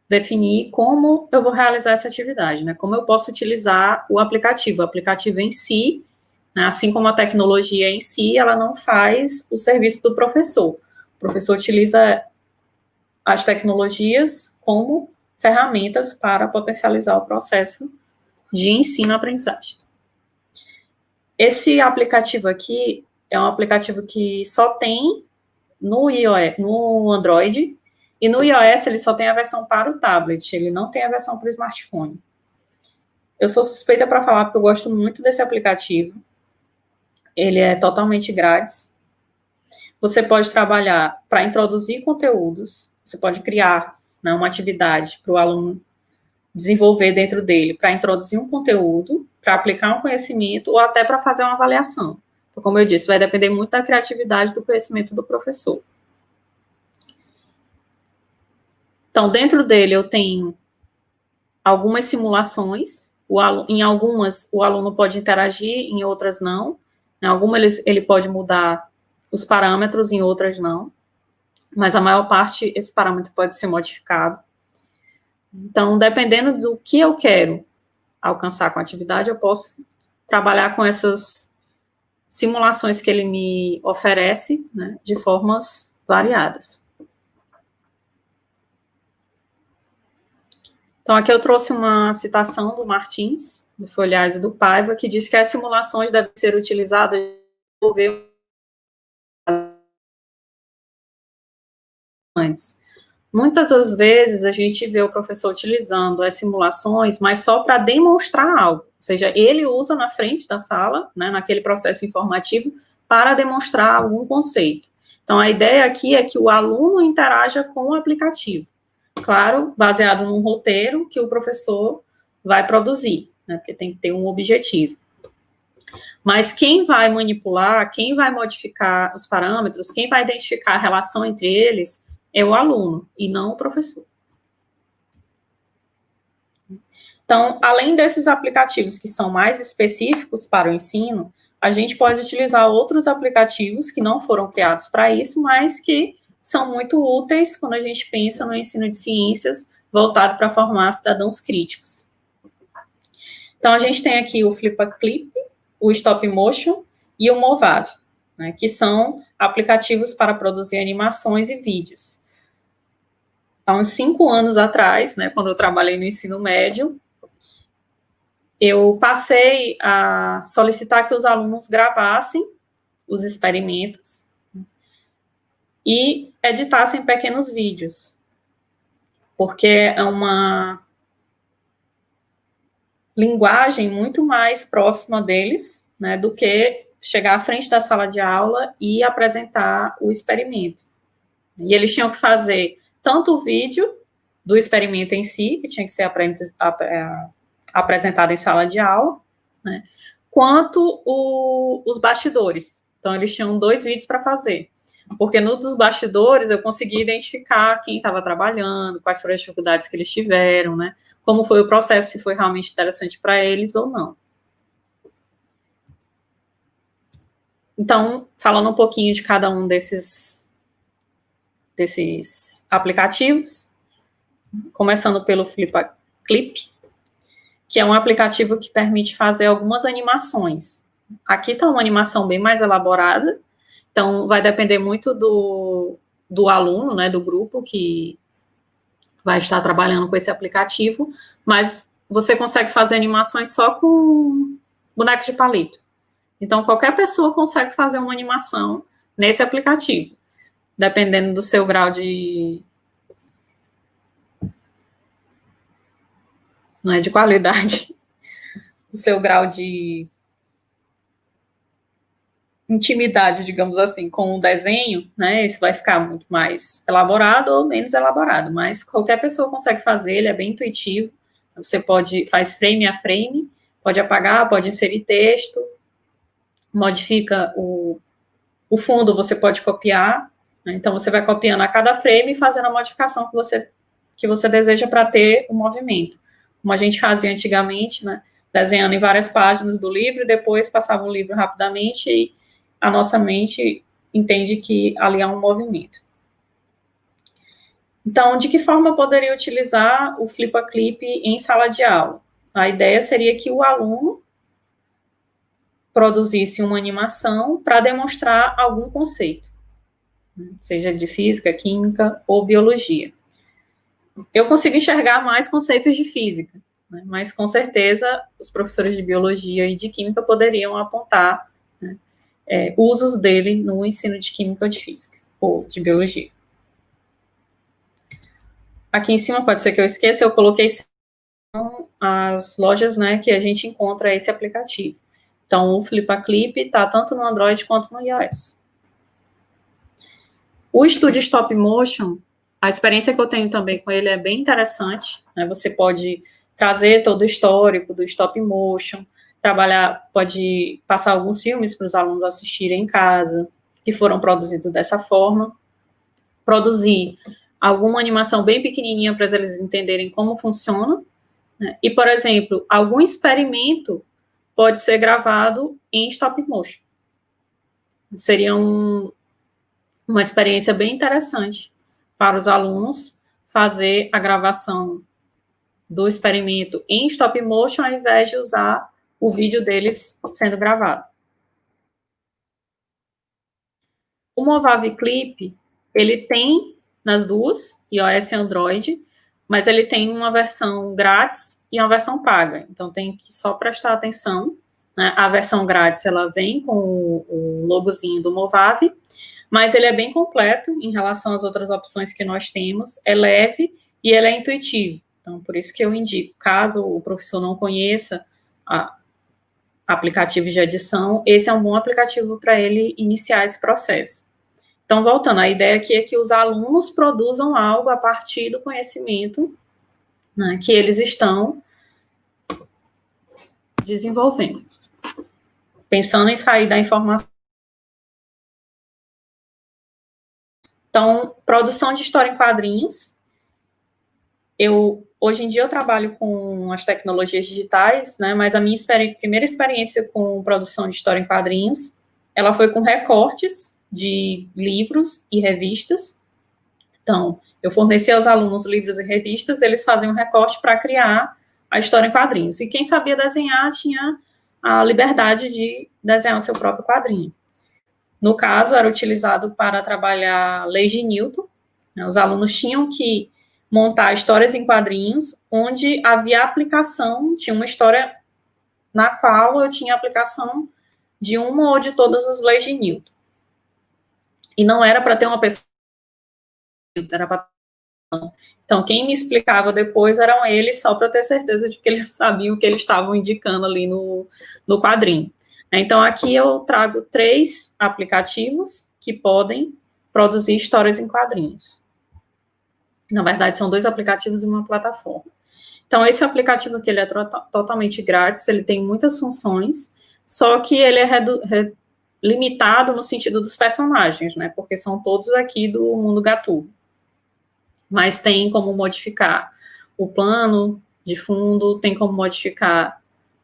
definir como eu vou realizar essa atividade, né? Como eu posso utilizar o aplicativo em si, né? Assim como a tecnologia em si, ela não faz o serviço do professor. O professor utiliza as tecnologias como ferramentas para potencializar o processo de ensino-aprendizagem. Esse aplicativo aqui é um aplicativo que só tem no iOS, no Android, e no iOS ele só tem a versão para o tablet, ele não tem a versão para o smartphone. Eu sou suspeita para falar porque eu gosto muito desse aplicativo. Ele é totalmente grátis. Você pode trabalhar para introduzir conteúdos, você pode criar, né, uma atividade para o aluno desenvolver dentro dele, para introduzir um conteúdo, para aplicar um conhecimento ou até para fazer uma avaliação. Então, como eu disse, vai depender muito da criatividade do conhecimento do professor. Então, dentro dele eu tenho algumas simulações, em algumas o aluno pode interagir, em outras não. Em algumas ele pode mudar os parâmetros, em outras não. Mas a maior parte, esse parâmetro pode ser modificado. Então, dependendo do que eu quero alcançar com a atividade, eu posso trabalhar com essas simulações que ele me oferece, né, de formas variadas. Então, aqui eu trouxe uma citação do Martins, do Folhais e do Paiva, que diz que as simulações devem ser utilizadas para desenvolver antes. Muitas das vezes a gente vê o professor utilizando as simulações, mas só para demonstrar algo. Ou seja, ele usa na frente da sala, né, naquele processo informativo, para demonstrar algum conceito. Então, a ideia aqui é que o aluno interaja com o aplicativo. Claro, baseado num roteiro que o professor vai produzir, né, porque tem que ter um objetivo. Mas quem vai manipular, quem vai modificar os parâmetros, quem vai identificar a relação entre eles é o aluno e não o professor. Então, além desses aplicativos que são mais específicos para o ensino, a gente pode utilizar outros aplicativos que não foram criados para isso, mas que são muito úteis quando a gente pensa no ensino de ciências voltado para formar cidadãos críticos. Então, a gente tem aqui o Flipaclip, o Stop Motion e o Movav, né, que são aplicativos para produzir animações e vídeos. Há uns 5 anos atrás, né, quando eu trabalhei no ensino médio, eu passei a solicitar que os alunos gravassem os experimentos e editassem pequenos vídeos, porque é uma linguagem muito mais próxima deles, né, do que chegar à frente da sala de aula e apresentar o experimento. E eles tinham que fazer tanto o vídeo do experimento em si, que tinha que ser apresentado em sala de aula, né, quanto os bastidores. Então, eles tinham 2 vídeos para fazer. Porque no dos bastidores eu consegui identificar quem estava trabalhando, quais foram as dificuldades que eles tiveram, né, como foi o processo, se foi realmente interessante para eles ou não. Então, falando um pouquinho de cada um desses aplicativos, começando pelo Flipaclip, que é um aplicativo que permite fazer algumas animações. Aqui está uma animação bem mais elaborada, então vai depender muito do aluno, né, do grupo que vai estar trabalhando com esse aplicativo, mas você consegue fazer animações só com boneco de palito. Então, qualquer pessoa consegue fazer uma animação nesse aplicativo, dependendo do seu grau de... não é de qualidade, do seu grau de intimidade, digamos assim, com o desenho, né? Isso vai ficar muito mais elaborado ou menos elaborado, mas qualquer pessoa consegue fazer, ele é bem intuitivo. Você faz frame a frame, pode apagar, pode inserir texto, modifica o fundo, você pode copiar, né? Então você vai copiando a cada frame e fazendo a modificação que você deseja para ter o movimento. Como a gente fazia antigamente, né? Desenhando em várias páginas do livro, e depois passava o livro rapidamente e a nossa mente entende que ali há um movimento. Então, de que forma eu poderia utilizar o Flipaclip em sala de aula? A ideia seria que o aluno produzisse uma animação para demonstrar algum conceito, seja de física, química ou biologia. Eu consigo enxergar mais conceitos de física, né, mas com certeza os professores de biologia e de química poderiam apontar, né, usos dele no ensino de química ou de física, ou de biologia. Aqui em cima, pode ser que eu esqueça, eu coloquei as lojas, né, que a gente encontra esse aplicativo. Então, o Flipaclip está tanto no Android quanto no iOS. O estúdio Stop Motion, a experiência que eu tenho também com ele é bem interessante, né? Você pode trazer todo o histórico do Stop Motion, pode passar alguns filmes para os alunos assistirem em casa, que foram produzidos dessa forma, produzir alguma animação bem pequenininha para eles entenderem como funciona, né? E, por exemplo, algum experimento pode ser gravado em Stop Motion. Seria uma experiência bem interessante para os alunos fazer a gravação do experimento em stop motion ao invés de usar o vídeo deles sendo gravado. O Movavi Clip, ele tem nas duas, iOS e Android, mas ele tem uma versão grátis e uma versão paga. Então, tem que só prestar atenção, né? A versão grátis, ela vem com o logozinho do Movavi, mas ele é bem completo em relação às outras opções que nós temos, é leve e ele é intuitivo. Então, por isso que eu indico, caso o professor não conheça aplicativos de edição, esse é um bom aplicativo para ele iniciar esse processo. Então, voltando, a ideia aqui é que os alunos produzam algo a partir do conhecimento, né, que eles estão desenvolvendo. Pensando em sair da informação. Então, produção de história em quadrinhos. Hoje em dia eu trabalho com as tecnologias digitais, né, mas a minha primeira experiência com produção de história em quadrinhos, ela foi com recortes de livros e revistas. Então, eu fornecia aos alunos livros e revistas, eles faziam um recorte para criar a história em quadrinhos. E quem sabia desenhar tinha a liberdade de desenhar o seu próprio quadrinho. No caso, era utilizado para trabalhar leis de Newton, né? Os alunos tinham que montar histórias em quadrinhos, onde havia aplicação, tinha uma história na qual eu tinha aplicação de uma ou de todas as leis de Newton. E não era para ter uma pessoa, era para... Então, quem me explicava depois eram eles, só para eu ter certeza de que eles sabiam o que eles estavam indicando ali no quadrinho. Então, aqui eu trago 3 aplicativos que podem produzir histórias em quadrinhos. Na verdade, são 2 aplicativos e uma plataforma. Então, esse aplicativo aqui, ele é totalmente grátis, ele tem muitas funções, só que ele é limitado no sentido dos personagens, né? Porque são todos aqui do mundo Gatu. Mas tem como modificar o plano de fundo, tem como modificar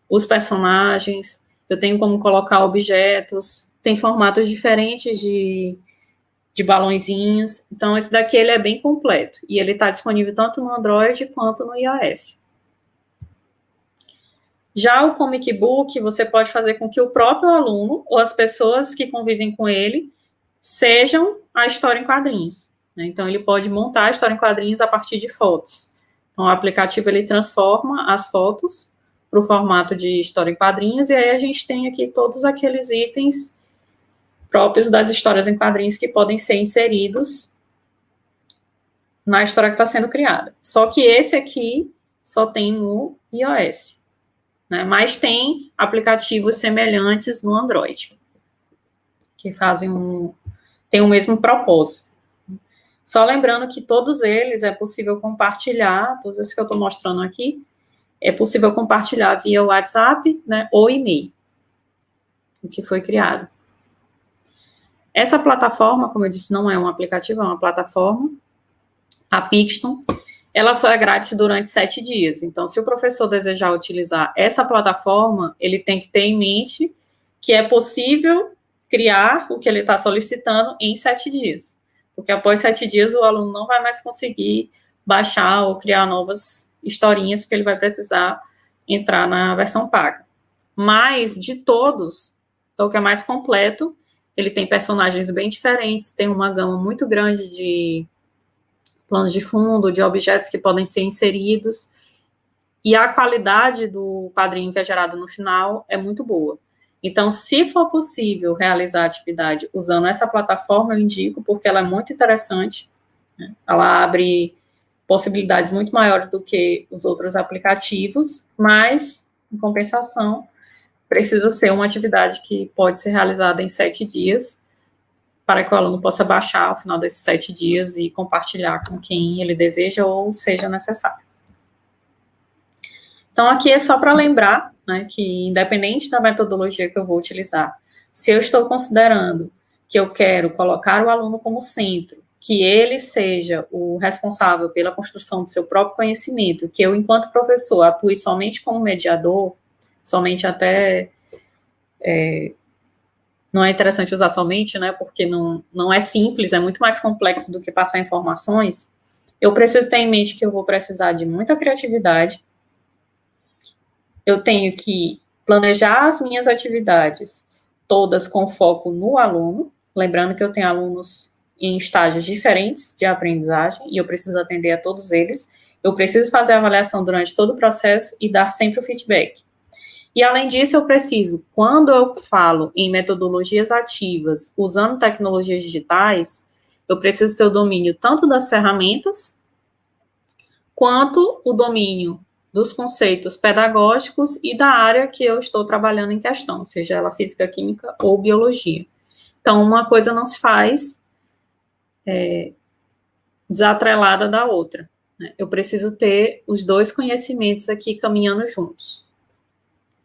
os personagens, eu tenho como colocar objetos, tem formatos diferentes de balõezinhos. Então, esse daqui ele é bem completo. E ele está disponível tanto no Android quanto no iOS. Já o Comic Book, você pode fazer com que o próprio aluno ou as pessoas que convivem com ele sejam a história em quadrinhos. Né? Então, ele pode montar a história em quadrinhos a partir de fotos. Então, o aplicativo ele transforma as fotos para o formato de história em quadrinhos, e aí a gente tem aqui todos aqueles itens próprios das histórias em quadrinhos que podem ser inseridos na história que está sendo criada. Só que esse aqui só tem no iOS, né? Mas tem aplicativos semelhantes no Android, que tem o mesmo propósito. Só lembrando que todos eles é possível compartilhar, todos esses que eu estou mostrando aqui, é possível compartilhar via WhatsApp, né, ou e-mail, o que foi criado. Essa plataforma, como eu disse, não é um aplicativo, é uma plataforma, a Pixton, ela só é grátis durante 7 dias. Então, se o professor desejar utilizar essa plataforma, ele tem que ter em mente que é possível criar o que ele está solicitando em 7 dias. Porque após 7 dias, o aluno não vai mais conseguir baixar ou criar novas historinhas, porque ele vai precisar entrar na versão paga. Mas, de todos, é o que é mais completo. Ele tem personagens bem diferentes, tem uma gama muito grande de planos de fundo, de objetos que podem ser inseridos, e a qualidade do quadrinho que é gerado no final é muito boa. Então, se for possível realizar a atividade usando essa plataforma, eu indico, porque ela é muito interessante, né? Ela abre possibilidades muito maiores do que os outros aplicativos, mas, em compensação, precisa ser uma atividade que pode ser realizada em 7 dias, para que o aluno possa baixar ao final desses 7 dias e compartilhar com quem ele deseja ou seja necessário. Então, aqui é só para lembrar, né, que independente da metodologia que eu vou utilizar, se eu estou considerando que eu quero colocar o aluno como centro, que ele seja o responsável pela construção do seu próprio conhecimento, que eu, enquanto professor, atue somente como mediador, somente até... não é interessante usar somente, né, porque não é simples, é muito mais complexo do que passar informações. Eu preciso ter em mente que eu vou precisar de muita criatividade, eu tenho que planejar as minhas atividades todas com foco no aluno, lembrando que eu tenho alunos em estágios diferentes de aprendizagem e eu preciso atender a todos eles. Eu preciso fazer a avaliação durante todo o processo e dar sempre o feedback. E, além disso, eu preciso, quando eu falo em metodologias ativas, usando tecnologias digitais, eu preciso ter o domínio tanto das ferramentas, quanto o domínio dos conceitos pedagógicos e da área que eu estou trabalhando em questão, seja ela física, química ou biologia. Então, uma coisa não se faz desatrelada da outra, né? Eu preciso ter os dois conhecimentos aqui caminhando juntos.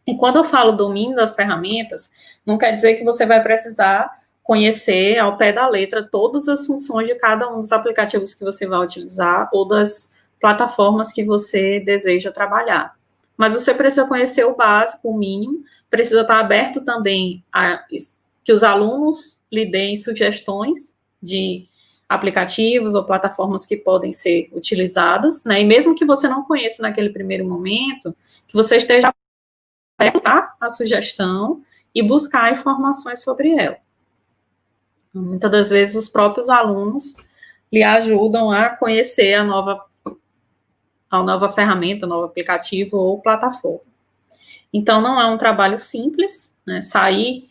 E quando eu falo domínio das ferramentas, não quer dizer que você vai precisar conhecer ao pé da letra todas as funções de cada um dos aplicativos que você vai utilizar ou das plataformas que você deseja trabalhar. Mas você precisa conhecer o básico, o mínimo, precisa estar aberto também a que os alunos lhe deem sugestões de aplicativos ou plataformas que podem ser utilizadas, né? E mesmo que você não conheça naquele primeiro momento, que você esteja aberto a sugestão e buscar informações sobre ela. Muitas das vezes os próprios alunos lhe ajudam a conhecer a nova ferramenta, novo aplicativo ou plataforma. Então, não é um trabalho simples, né? Sair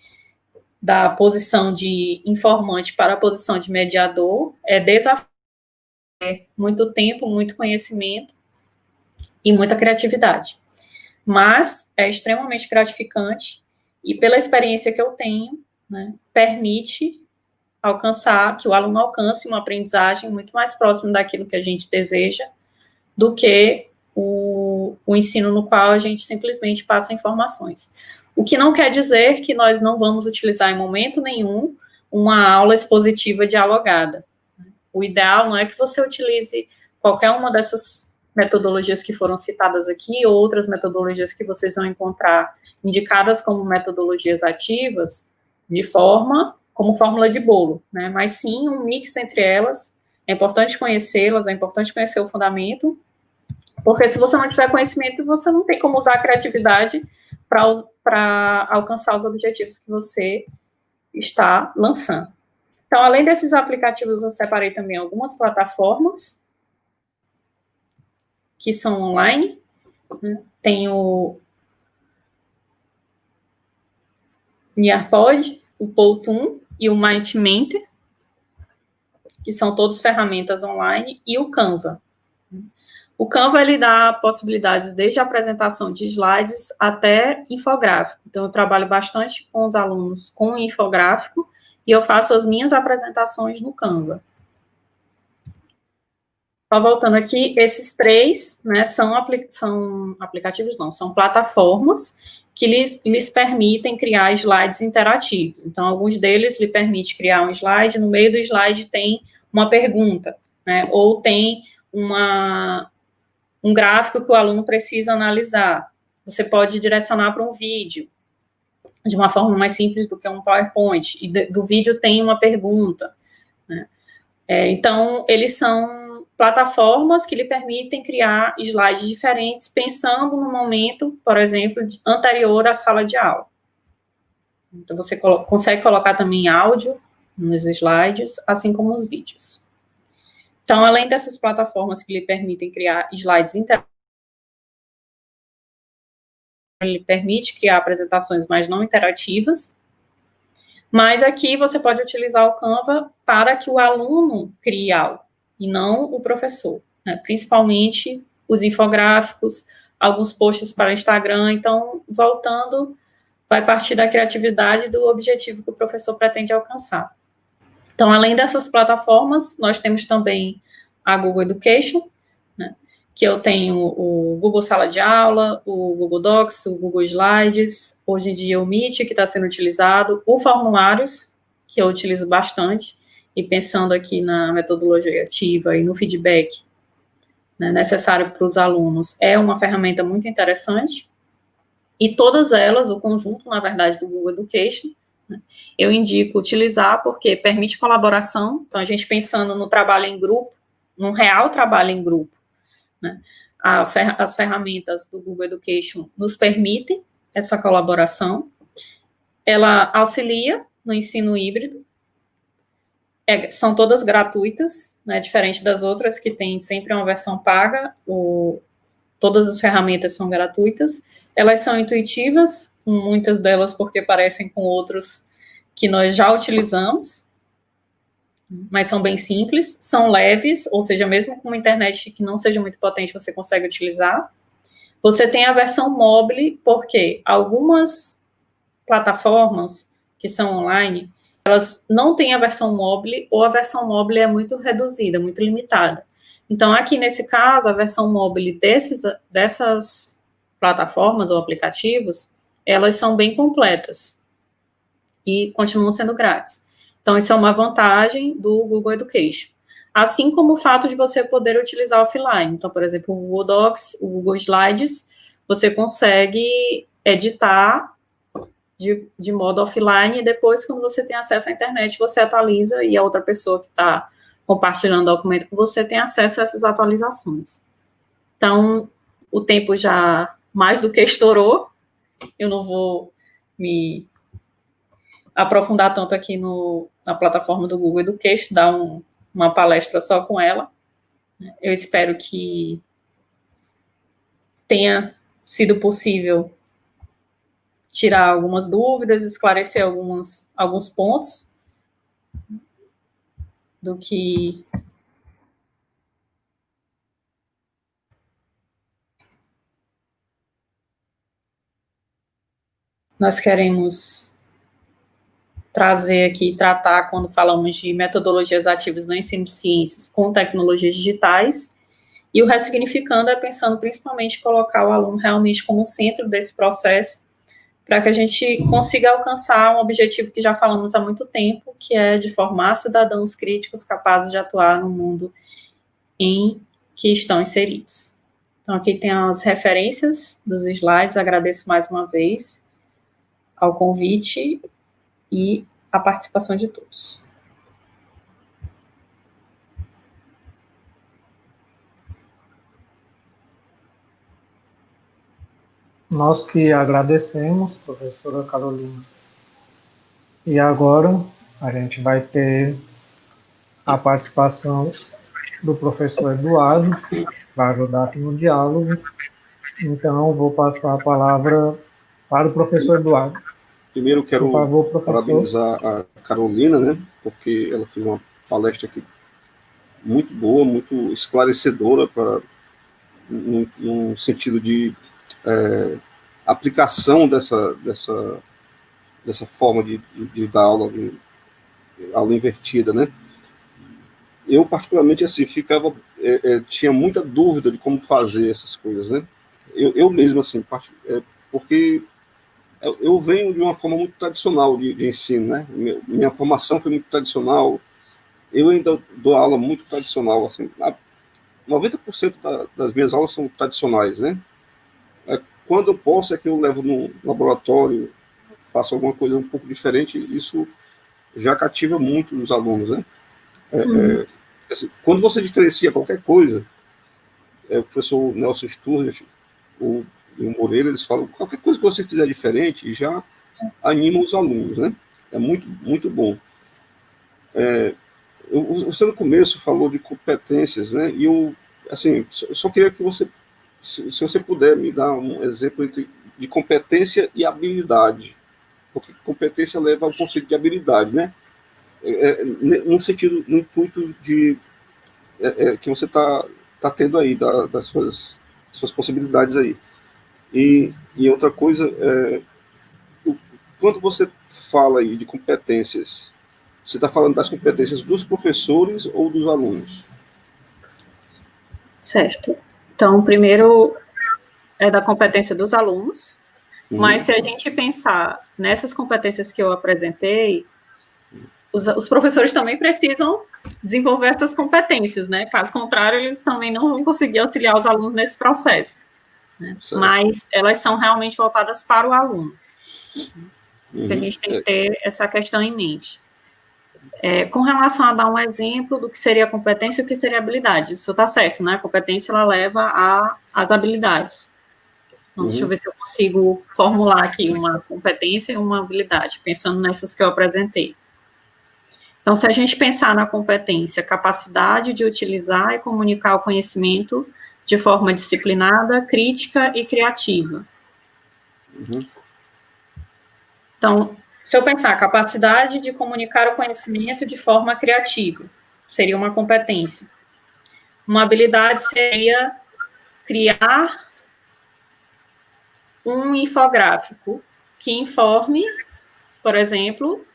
da posição de informante para a posição de mediador é desafio, muito tempo, muito conhecimento e muita criatividade. Mas é extremamente gratificante e, pela experiência que eu tenho, né, permite que o aluno alcance uma aprendizagem muito mais próxima daquilo que a gente deseja do que o ensino no qual a gente simplesmente passa informações. O que não quer dizer que nós não vamos utilizar em momento nenhum uma aula expositiva dialogada. O ideal não é que você utilize qualquer uma dessas metodologias que foram citadas aqui, ou outras metodologias que vocês vão encontrar indicadas como metodologias ativas, como fórmula de bolo, né? Mas sim um mix entre elas. É importante conhecê-las, é importante conhecer o fundamento, porque se você não tiver conhecimento, você não tem como usar a criatividade para alcançar os objetivos que você está lançando. Então, além desses aplicativos, eu separei também algumas plataformas que são online, né? Tem o Nearpod, o Powtoon e o MindMentor, que são todas ferramentas online, e o Canva. O Canva, ele dá possibilidades desde a apresentação de slides até infográfico. Então, eu trabalho bastante com os alunos com infográfico e eu faço as minhas apresentações no Canva. Só voltando aqui, esses três, né, são aplicativos, não, são plataformas que lhes permitem criar slides interativos. Então, alguns deles lhe permitem criar um slide, no meio do slide tem uma pergunta, né, ou tem um gráfico que o aluno precisa analisar. Você pode direcionar para um vídeo, de uma forma mais simples do que um PowerPoint, e do vídeo tem uma pergunta, né? Então, eles são plataformas que lhe permitem criar slides diferentes, pensando no momento, por exemplo, anterior à sala de aula. Então, você consegue colocar também áudio nos slides, assim como os vídeos. Então, além dessas plataformas que lhe permitem criar slides interativos, ele permite criar apresentações mais não interativas, mas aqui você pode utilizar o Canva para que o aluno crie algo, e não o professor. né? Principalmente os infográficos, alguns posts para Instagram. Então, voltando, vai partir da criatividade do objetivo que o professor pretende alcançar. Então, além dessas plataformas, nós temos também a Google Education, né, que eu tenho o Google Sala de Aula, o Google Docs, o Google Slides, hoje em dia o Meet, que está sendo utilizado, o Formulários, que eu utilizo bastante, e pensando aqui na metodologia ativa e no feedback, né, necessário para os alunos, é uma ferramenta muito interessante. E todas elas, o conjunto, na verdade, do Google Education, né, eu indico utilizar porque permite colaboração. Então, a gente pensando no trabalho em grupo, num real trabalho em grupo, né, as ferramentas do Google Education nos permitem essa colaboração. Ela auxilia no ensino híbrido. São todas gratuitas, né, diferente das outras que tem sempre uma versão paga. Todas as ferramentas são gratuitas. Elas são intuitivas, muitas delas porque parecem com outros que nós já utilizamos, mas são bem simples, são leves, ou seja, mesmo com uma internet que não seja muito potente, você consegue utilizar. Você tem a versão mobile, porque algumas plataformas que são online, elas não têm a versão mobile, ou a versão mobile é muito reduzida, muito limitada. Então, aqui nesse caso, a versão mobile dessas plataformas ou aplicativos, elas são bem completas e continuam sendo grátis. Então, isso é uma vantagem do Google Education. Assim como o fato de você poder utilizar offline. Então, por exemplo, o Google Docs, o Google Slides, você consegue editar de modo offline e depois, quando você tem acesso à internet, você atualiza e a outra pessoa que está compartilhando o documento com você tem acesso a essas atualizações. Então, o tempo já mais do que estourou, eu não vou me aprofundar tanto aqui na plataforma do Google Education, dar uma palestra só com ela. Eu espero que tenha sido possível tirar algumas dúvidas, esclarecer alguns pontos do que nós queremos trazer aqui, tratar quando falamos de metodologias ativas no ensino de ciências com tecnologias digitais, e o ressignificando é pensando principalmente em colocar o aluno realmente como centro desse processo, para que a gente consiga alcançar um objetivo que já falamos há muito tempo, que é de formar cidadãos críticos capazes de atuar no mundo em que estão inseridos. Então, aqui tem as referências dos slides, agradeço mais uma vez ao convite e a participação de todos. Nós que agradecemos, professora Carolina. E agora a gente vai ter a participação do professor Eduardo, para ajudar aqui no diálogo. Então, vou passar a palavra para o professor Eduardo. Primeiro, quero Por favor, professor. parabenizar a Carolina, né, porque ela fez uma palestra aqui muito boa, muito esclarecedora, num sentido de aplicação dessa forma de dar aula, aula invertida, né? Eu, particularmente, assim, tinha muita dúvida de como fazer essas coisas, né? Eu mesmo, assim, porque eu venho de uma forma muito tradicional de ensino, né? Minha formação foi muito tradicional. Eu ainda dou aula muito tradicional, assim. 90% das minhas aulas são tradicionais, né? Quando eu posso é que eu levo no laboratório, faço alguma coisa um pouco diferente, isso já cativa muito os alunos, né? Assim, quando você diferencia qualquer coisa, o professor Nelson Sturges, o Moreira, eles falam, qualquer coisa que você fizer diferente já anima os alunos, né? É muito, muito bom. Você no começo falou de competências, né? E eu, assim, só queria que você, se você puder me dar um exemplo de competência e habilidade, porque competência leva ao conceito de habilidade, né? No sentido, no intuito de que você está tá tendo aí, das suas possibilidades aí. E outra coisa, quando você fala aí de competências, você está falando das competências dos professores ou dos alunos? Certo. Então, primeiro é da competência dos alunos, mas se a gente pensar nessas competências que eu apresentei, os professores também precisam desenvolver essas competências, né? Caso contrário, eles também não vão conseguir auxiliar os alunos nesse processo. Né? Mas elas são realmente voltadas para o aluno. Que a gente tem que ter essa questão em mente. Com relação a dar um exemplo do que seria competência e o que seria habilidade, isso está certo, né? A competência, ela leva às habilidades. Então, deixa eu ver se eu consigo formular aqui uma competência e uma habilidade, pensando nessas que eu apresentei. Então, se a gente pensar na competência, capacidade de utilizar e comunicar o conhecimento de forma disciplinada, crítica e criativa. Então, se eu pensar capacidade de comunicar o conhecimento de forma criativa, seria uma competência. Uma habilidade seria criar um infográfico que informe, por exemplo,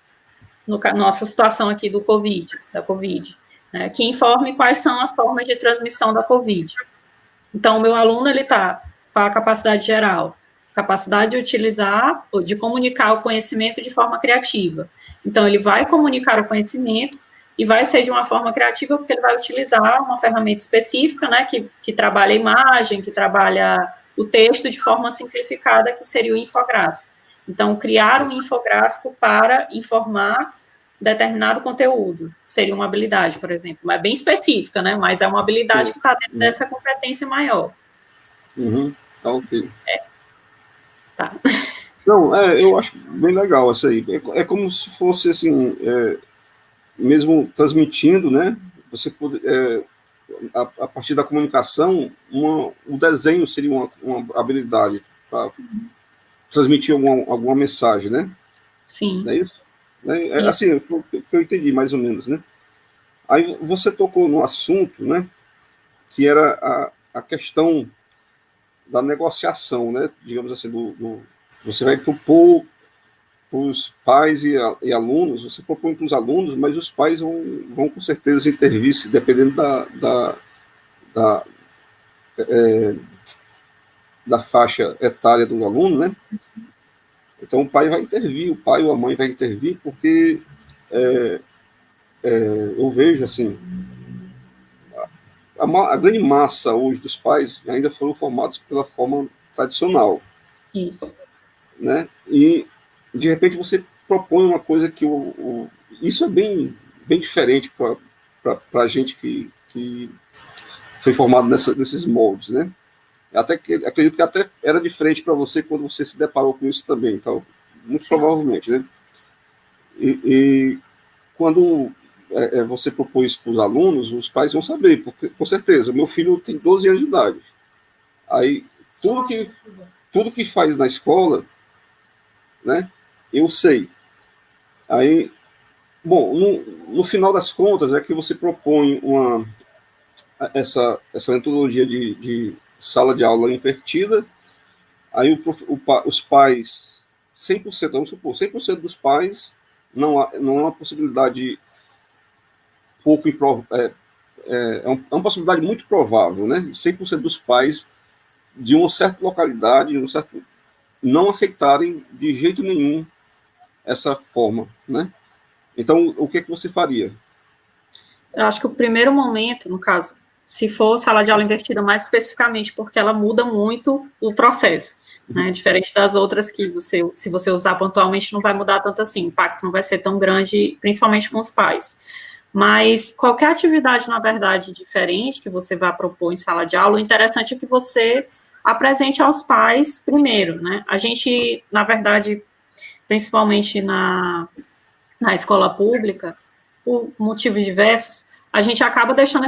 nossa situação aqui da Covid, né, que informe quais são as formas de transmissão da Covid. Então, o meu aluno, ele está com a capacidade geral, capacidade de utilizar, ou de comunicar o conhecimento de forma criativa. Então, ele vai comunicar o conhecimento e vai ser de uma forma criativa, porque ele vai utilizar uma ferramenta específica, né, que trabalha a imagem, que trabalha o texto de forma simplificada, que seria o infográfico. Então, criar um infográfico para informar determinado conteúdo, seria uma habilidade, por exemplo, é bem específica, né, mas é uma habilidade que está dentro dessa competência maior. Tá ok. Tá. Não, eu acho bem legal isso aí. É como se fosse, assim, mesmo transmitindo, né, você pode, a partir da comunicação, o desenho seria uma habilidade para transmitir alguma mensagem, né? Sim. Não é isso? Assim, foi o que eu entendi, mais ou menos, né? Aí você tocou no assunto, né, que era a questão da negociação, né, digamos assim, você vai propor para os pais e alunos, você propõe para os alunos, mas os pais vão com certeza intervir, dependendo da faixa etária do aluno, né? Então o pai vai intervir, o pai ou a mãe vai intervir, porque eu vejo assim, a grande massa hoje dos pais ainda foram formados pela forma tradicional. Isso. Né? E de repente você propõe uma coisa que isso é bem diferente para a gente que foi formado nesses moldes, né? Acredito que até era diferente para você quando você se deparou com isso também, então, muito Sim. Provavelmente, né? E quando você propôs isso para os alunos, os pais vão saber, porque com certeza, meu filho tem 12 anos de idade. Aí tudo que faz na escola, né? Eu sei. Aí, bom, no final das contas é que você propõe essa metodologia de sala de aula invertida, aí os pais, 100%, vamos supor, 100% dos pais, não é uma possibilidade pouco é uma possibilidade muito provável, né? 100% dos pais de uma certa localidade, não aceitarem de jeito nenhum essa forma, né? Então, o que você faria? Eu acho que o primeiro momento, no caso, se for sala de aula invertida mais especificamente, porque ela muda muito o processo, né? Diferente das outras que se você usar pontualmente, não vai mudar tanto assim, o impacto não vai ser tão grande, principalmente com os pais. Mas qualquer atividade, na verdade, diferente que você vá propor em sala de aula, o interessante é que você apresente aos pais primeiro, né? A gente, na verdade, principalmente na escola pública, por motivos diversos, a gente acaba deixando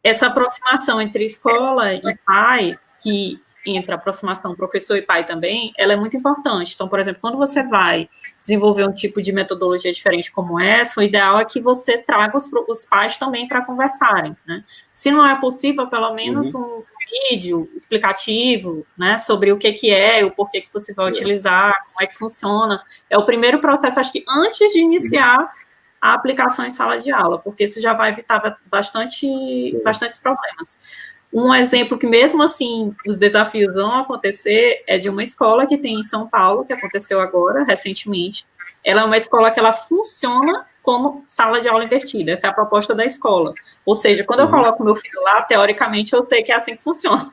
essa aproximação entre escola e pais, que entre a aproximação professor e pai também, ela é muito importante. Então, por exemplo, quando você vai desenvolver um tipo de metodologia diferente como essa, o ideal é que você traga os pais também para conversarem, né? Se não é possível, pelo menos um vídeo explicativo, né, sobre o que é, o porquê que você vai utilizar, como é que funciona. É o primeiro processo, acho que antes de iniciar a aplicação em sala de aula, porque isso já vai evitar bastante problemas. Um exemplo que, mesmo assim, os desafios vão acontecer é de uma escola que tem em São Paulo, que aconteceu agora, recentemente. Ela é uma escola que ela funciona como sala de aula invertida. Essa é a proposta da escola. Ou seja, quando eu coloco meu filho lá, teoricamente, eu sei que é assim que funciona.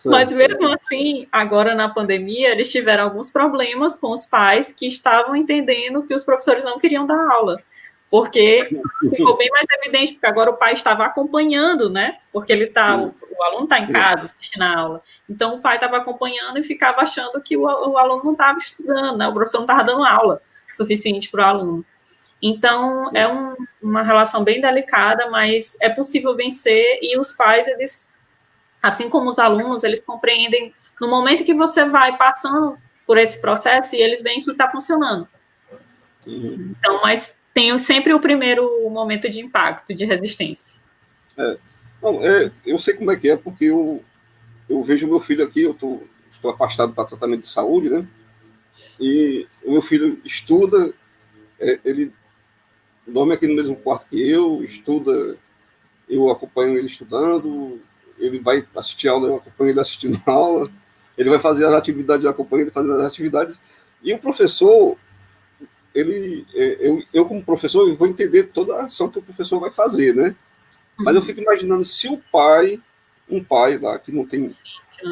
Mas, mesmo assim, agora na pandemia, eles tiveram alguns problemas com os pais que estavam entendendo que os professores não queriam dar aula. Porque ficou bem mais evidente, porque agora o pai estava acompanhando, né? Porque o aluno está em casa assistindo a aula. Então, o pai estava acompanhando e ficava achando que o aluno não estava estudando, né? O professor não estava dando aula suficiente para o aluno. Então, é uma relação bem delicada, mas é possível vencer, e os pais, eles, assim como os alunos, eles compreendem no momento que você vai passando por esse processo e eles veem que está funcionando. Então, mas tem sempre o primeiro momento de impacto, de resistência. Eu sei como é que é, porque eu vejo o meu filho aqui, estou afastado para tratamento de saúde, né? E o meu filho estuda, ele dorme aqui no mesmo quarto que eu, estuda, eu acompanho ele estudando, ele vai assistir aula, eu acompanho ele assistindo aula, ele vai fazer as atividades, eu acompanho ele fazendo as atividades, e o professor, eu como professor, eu vou entender toda a ação que o professor vai fazer, né? Mas eu fico imaginando se um pai lá que não tem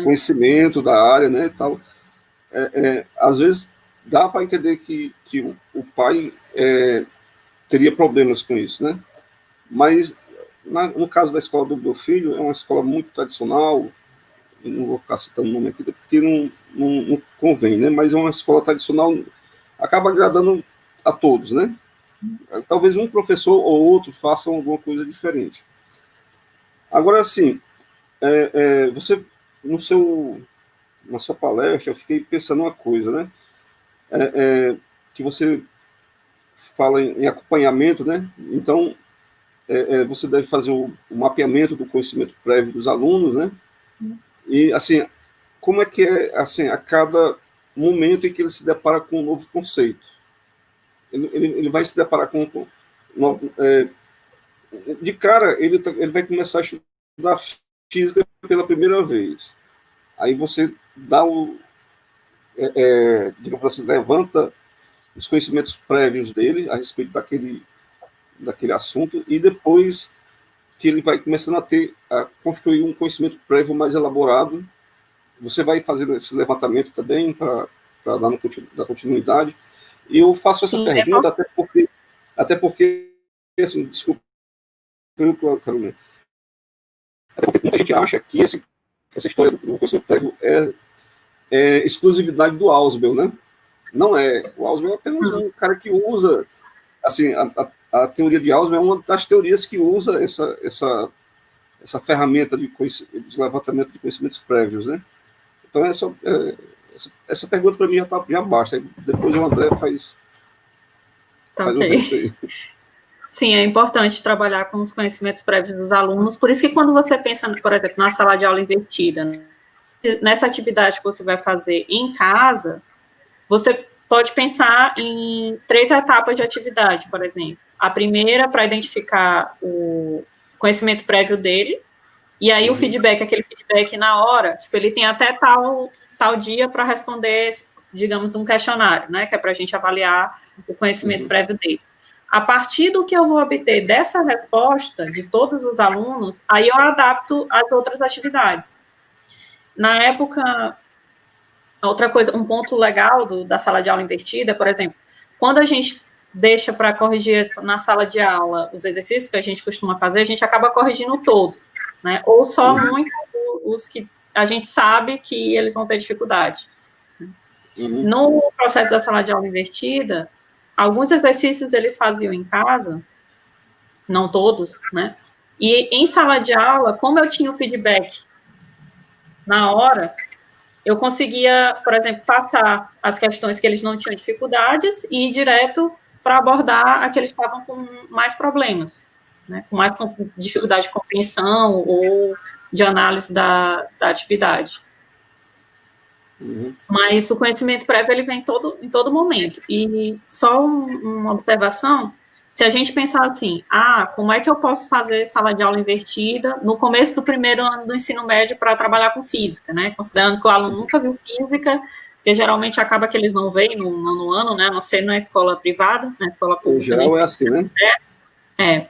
conhecimento da área, né, tal, às vezes dá para entender que o pai teria problemas com isso, né? Mas no caso da escola do meu filho, é uma escola muito tradicional, não vou ficar citando o nome aqui, porque não convém, né? Mas é uma escola tradicional, acaba agradando a todos, né? Talvez um professor ou outro façam alguma coisa diferente. Agora, assim, você, na sua palestra, eu fiquei pensando uma coisa, né? Que você fala em acompanhamento, né? Então, você deve fazer o mapeamento do conhecimento prévio dos alunos, né? E, assim, como é que é, assim, a cada momento em que ele se depara com um novo conceito? Ele vai se deparar com de cara, ele vai começar a estudar física pela primeira vez. Aí você dá digamos assim, levanta os conhecimentos prévios dele a respeito daquele assunto, e depois que ele vai começando a construir um conhecimento prévio mais elaborado, você vai fazendo esse levantamento também para dar continuidade. E eu faço essa pergunta até porque, assim, desculpa, Carolina, muita gente acha que essa história do conhecimento prévio é exclusividade do Ausubel, né? Não é. O Ausubel é apenas um cara que usa, assim, a teoria de Ausubel é uma das teorias que usa essa ferramenta de levantamento de conhecimentos prévios, né? Então, essa pergunta para mim já basta. Depois o André faz o resto aí. Sim, é importante trabalhar com os conhecimentos prévios dos alunos. Por isso que quando você pensa, por exemplo, na sala de aula invertida, nessa atividade que você vai fazer em casa, você pode pensar em 3 etapas de atividade, por exemplo. A primeira, para identificar o conhecimento prévio dele, e aí o feedback, aquele feedback na hora, tipo, ele tem até tal dia para responder, digamos, um questionário, né, que é para a gente avaliar o conhecimento prévio dele. A partir do que eu vou obter dessa resposta de todos os alunos, aí eu adapto as outras atividades. Na época, outra coisa, um ponto legal da sala de aula invertida, por exemplo, quando a gente deixa para corrigir na sala de aula os exercícios que a gente costuma fazer, a gente acaba corrigindo todos, né? Ou só muito os que a gente sabe que eles vão ter dificuldade. No processo da sala de aula invertida, alguns exercícios eles faziam em casa, não todos, né? E em sala de aula, como eu tinha o feedback na hora, eu conseguia, por exemplo, passar as questões que eles não tinham dificuldades e ir direto para abordar aqueles que estavam com mais problemas, né, com mais dificuldade de compreensão ou de análise da atividade. Uhum. Mas o conhecimento prévio, ele vem em todo momento. E só uma observação, se a gente pensar assim, como é que eu posso fazer sala de aula invertida no começo do primeiro ano do ensino médio para trabalhar com física, né? Considerando que o aluno nunca viu física, porque geralmente acaba que eles não veem no nono ano, né? A não ser na escola privada, na escola pública. Em geral é assim, né?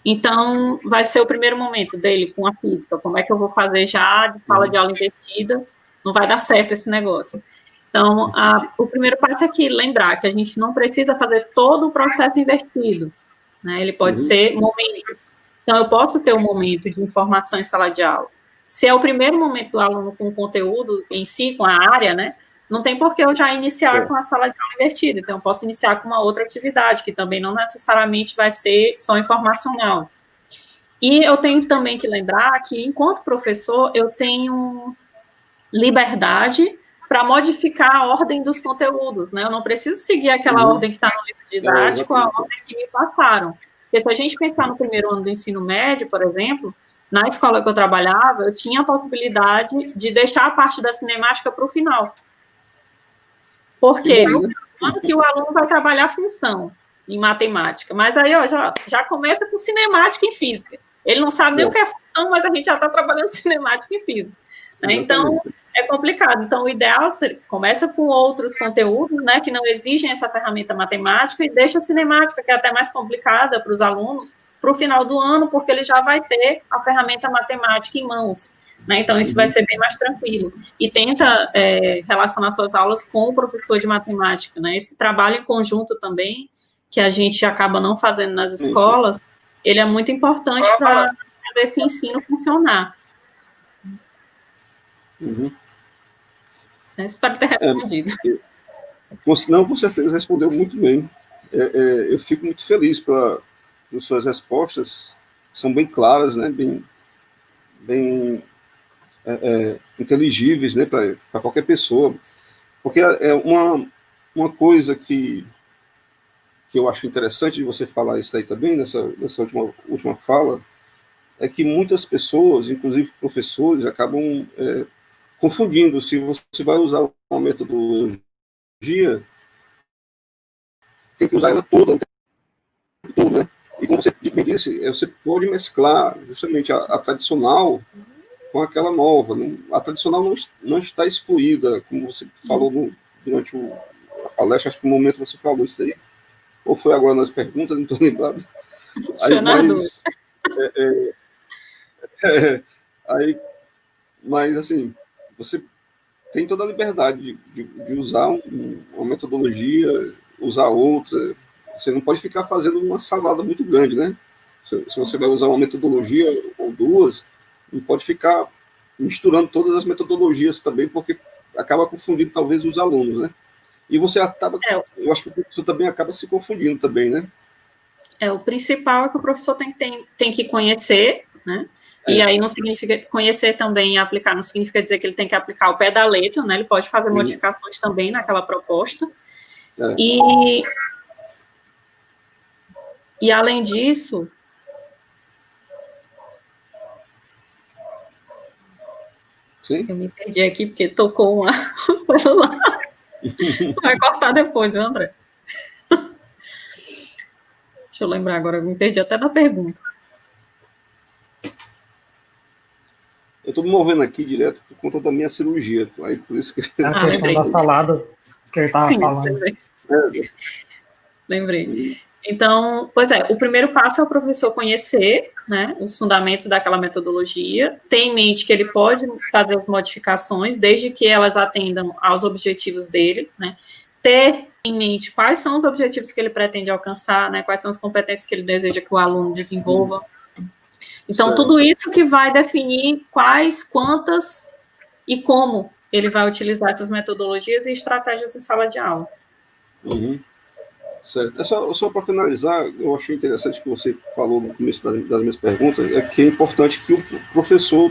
Então, vai ser o primeiro momento dele com a física. Como é que eu vou fazer já de sala de aula invertida? Não vai dar certo esse negócio. Então, o primeiro passo é aqui, lembrar que a gente não precisa fazer todo o processo invertido, né? Ele pode ser momentos. Então, eu posso ter um momento de informação em sala de aula. Se é o primeiro momento do aluno com o conteúdo em si, com a área, né? Não tem por que eu já iniciar com a sala de aula invertida. Então, eu posso iniciar com uma outra atividade, que também não necessariamente vai ser só informacional. E eu tenho também que lembrar que, enquanto professor, eu tenho liberdade para modificar a ordem dos conteúdos, né? Eu não preciso seguir aquela ordem que está no livro didático, a ordem que me passaram. Porque se a gente pensar no primeiro ano do ensino médio, por exemplo, na escola que eu trabalhava, eu tinha a possibilidade de deixar a parte da cinemática para o final. Porque no ano que o aluno vai trabalhar função em matemática, mas aí já começa com cinemática em física. Ele não sabe nem o que é função, mas a gente já está trabalhando cinemática em física. Né? Então, é complicado. Então, o ideal começa com outros conteúdos, né, que não exigem essa ferramenta matemática, e deixa a cinemática, que é até mais complicada para os alunos, para o final do ano, porque ele já vai ter a ferramenta matemática em mãos. Né? Então, isso vai ser bem mais tranquilo. E tenta relacionar suas aulas com o professor de matemática. Né? Esse trabalho em conjunto também, que a gente acaba não fazendo nas escolas, ele é muito importante para fazer esse ensino funcionar. Espero ter respondido. Não, com certeza respondeu muito bem. Eu fico muito feliz pelas suas respostas, são bem claras, né? bem inteligíveis, né? Para qualquer pessoa. Porque é uma coisa que eu acho interessante de você falar isso aí também, nessa última fala, é que muitas pessoas, inclusive professores, acabam confundindo se você vai usar uma metodologia, tem que usar ela toda, né? E como você bem disse, você pode mesclar justamente a tradicional com aquela nova. A tradicional não está excluída, como você falou durante a palestra, acho que no momento você falou isso aí, ou foi agora nas perguntas, não estou lembrado. Mas assim, você tem toda a liberdade de usar uma metodologia, usar outra. Você não pode ficar fazendo uma salada muito grande, né? Se você vai usar uma metodologia ou duas, não pode ficar misturando todas as metodologias também, porque acaba confundindo talvez os alunos, né? E você acaba, eu acho que o professor também acaba se confundindo também, né? O principal é que o professor tem que conhecer, né? E aí não significa conhecer também e aplicar, não significa dizer que ele tem que aplicar ao pé da letra, né? Ele pode fazer modificações também naquela proposta. E além disso, eu me perdi aqui porque tocou o celular. Vai cortar depois, viu, André? Deixa eu lembrar agora, eu me perdi até da pergunta. Eu estou me movendo aqui direto por conta da minha cirurgia. Aí por isso que... A questão da salada que ele estava falando. Lembrei. Então, pois o primeiro passo é o professor conhecer, né, os fundamentos daquela metodologia, ter em mente que ele pode fazer as modificações, desde que elas atendam aos objetivos dele, né, ter em mente quais são os objetivos que ele pretende alcançar, né, quais são as competências que ele deseja que o aluno desenvolva. Então, tudo isso que vai definir quais, quantas e como ele vai utilizar essas metodologias e estratégias em sala de aula. Certo. Só para finalizar, eu achei interessante que você falou no começo das minhas perguntas, é que é importante que o professor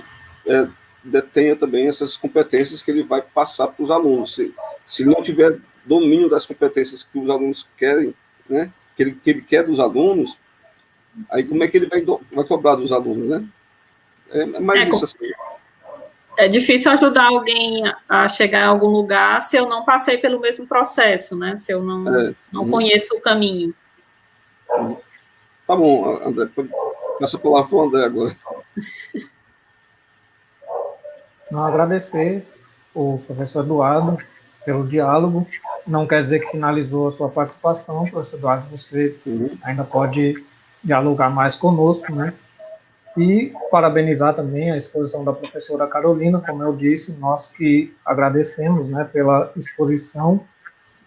detenha também essas competências que ele vai passar para os alunos. Se não tiver domínio das competências que os alunos querem, né, que ele quer dos alunos, aí como é que ele vai cobrar dos alunos, né? É mais isso assim. É difícil ajudar alguém a chegar a algum lugar se eu não passei pelo mesmo processo, né? Se eu não conheço o caminho. Tá bom, André. Passa a palavra para o André agora. Não, agradecer o professor Eduardo pelo diálogo. Não quer dizer que finalizou a sua participação, professor Eduardo, você ainda pode dialogar mais conosco, né? E parabenizar também a exposição da professora Carolina, como eu disse, nós que agradecemos, né, pela exposição,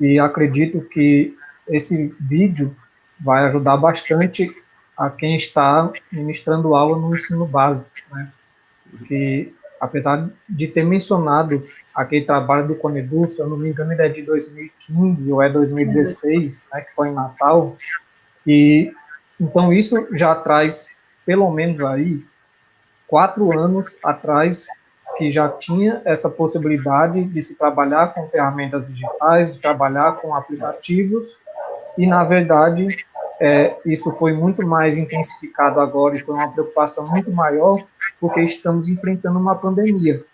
e acredito que esse vídeo vai ajudar bastante a quem está ministrando aula no ensino básico, né? Que, apesar de ter mencionado aquele trabalho do Conedu, se eu não me engano, ele é de 2015 ou é 2016, né, que foi em Natal, e então isso já traz pelo menos aí 4 anos atrás que já tinha essa possibilidade de se trabalhar com ferramentas digitais, de trabalhar com aplicativos, e na verdade isso foi muito mais intensificado agora e foi uma preocupação muito maior porque estamos enfrentando uma pandemia.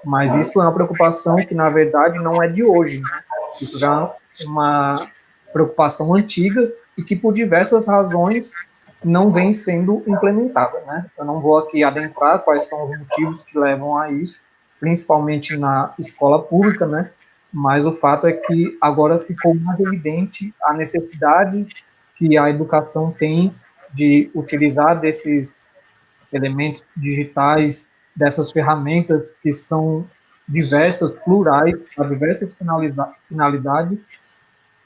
Mas isso é uma preocupação que na verdade não é de hoje, né? Isso já é uma preocupação antiga e que por diversas razões não vem sendo implementada, né? Eu não vou aqui adentrar quais são os motivos que levam a isso, principalmente na escola pública, né? Mas o fato é que agora ficou mais evidente a necessidade que a educação tem de utilizar desses elementos digitais, dessas ferramentas que são diversas, plurais, para diversas finalidades.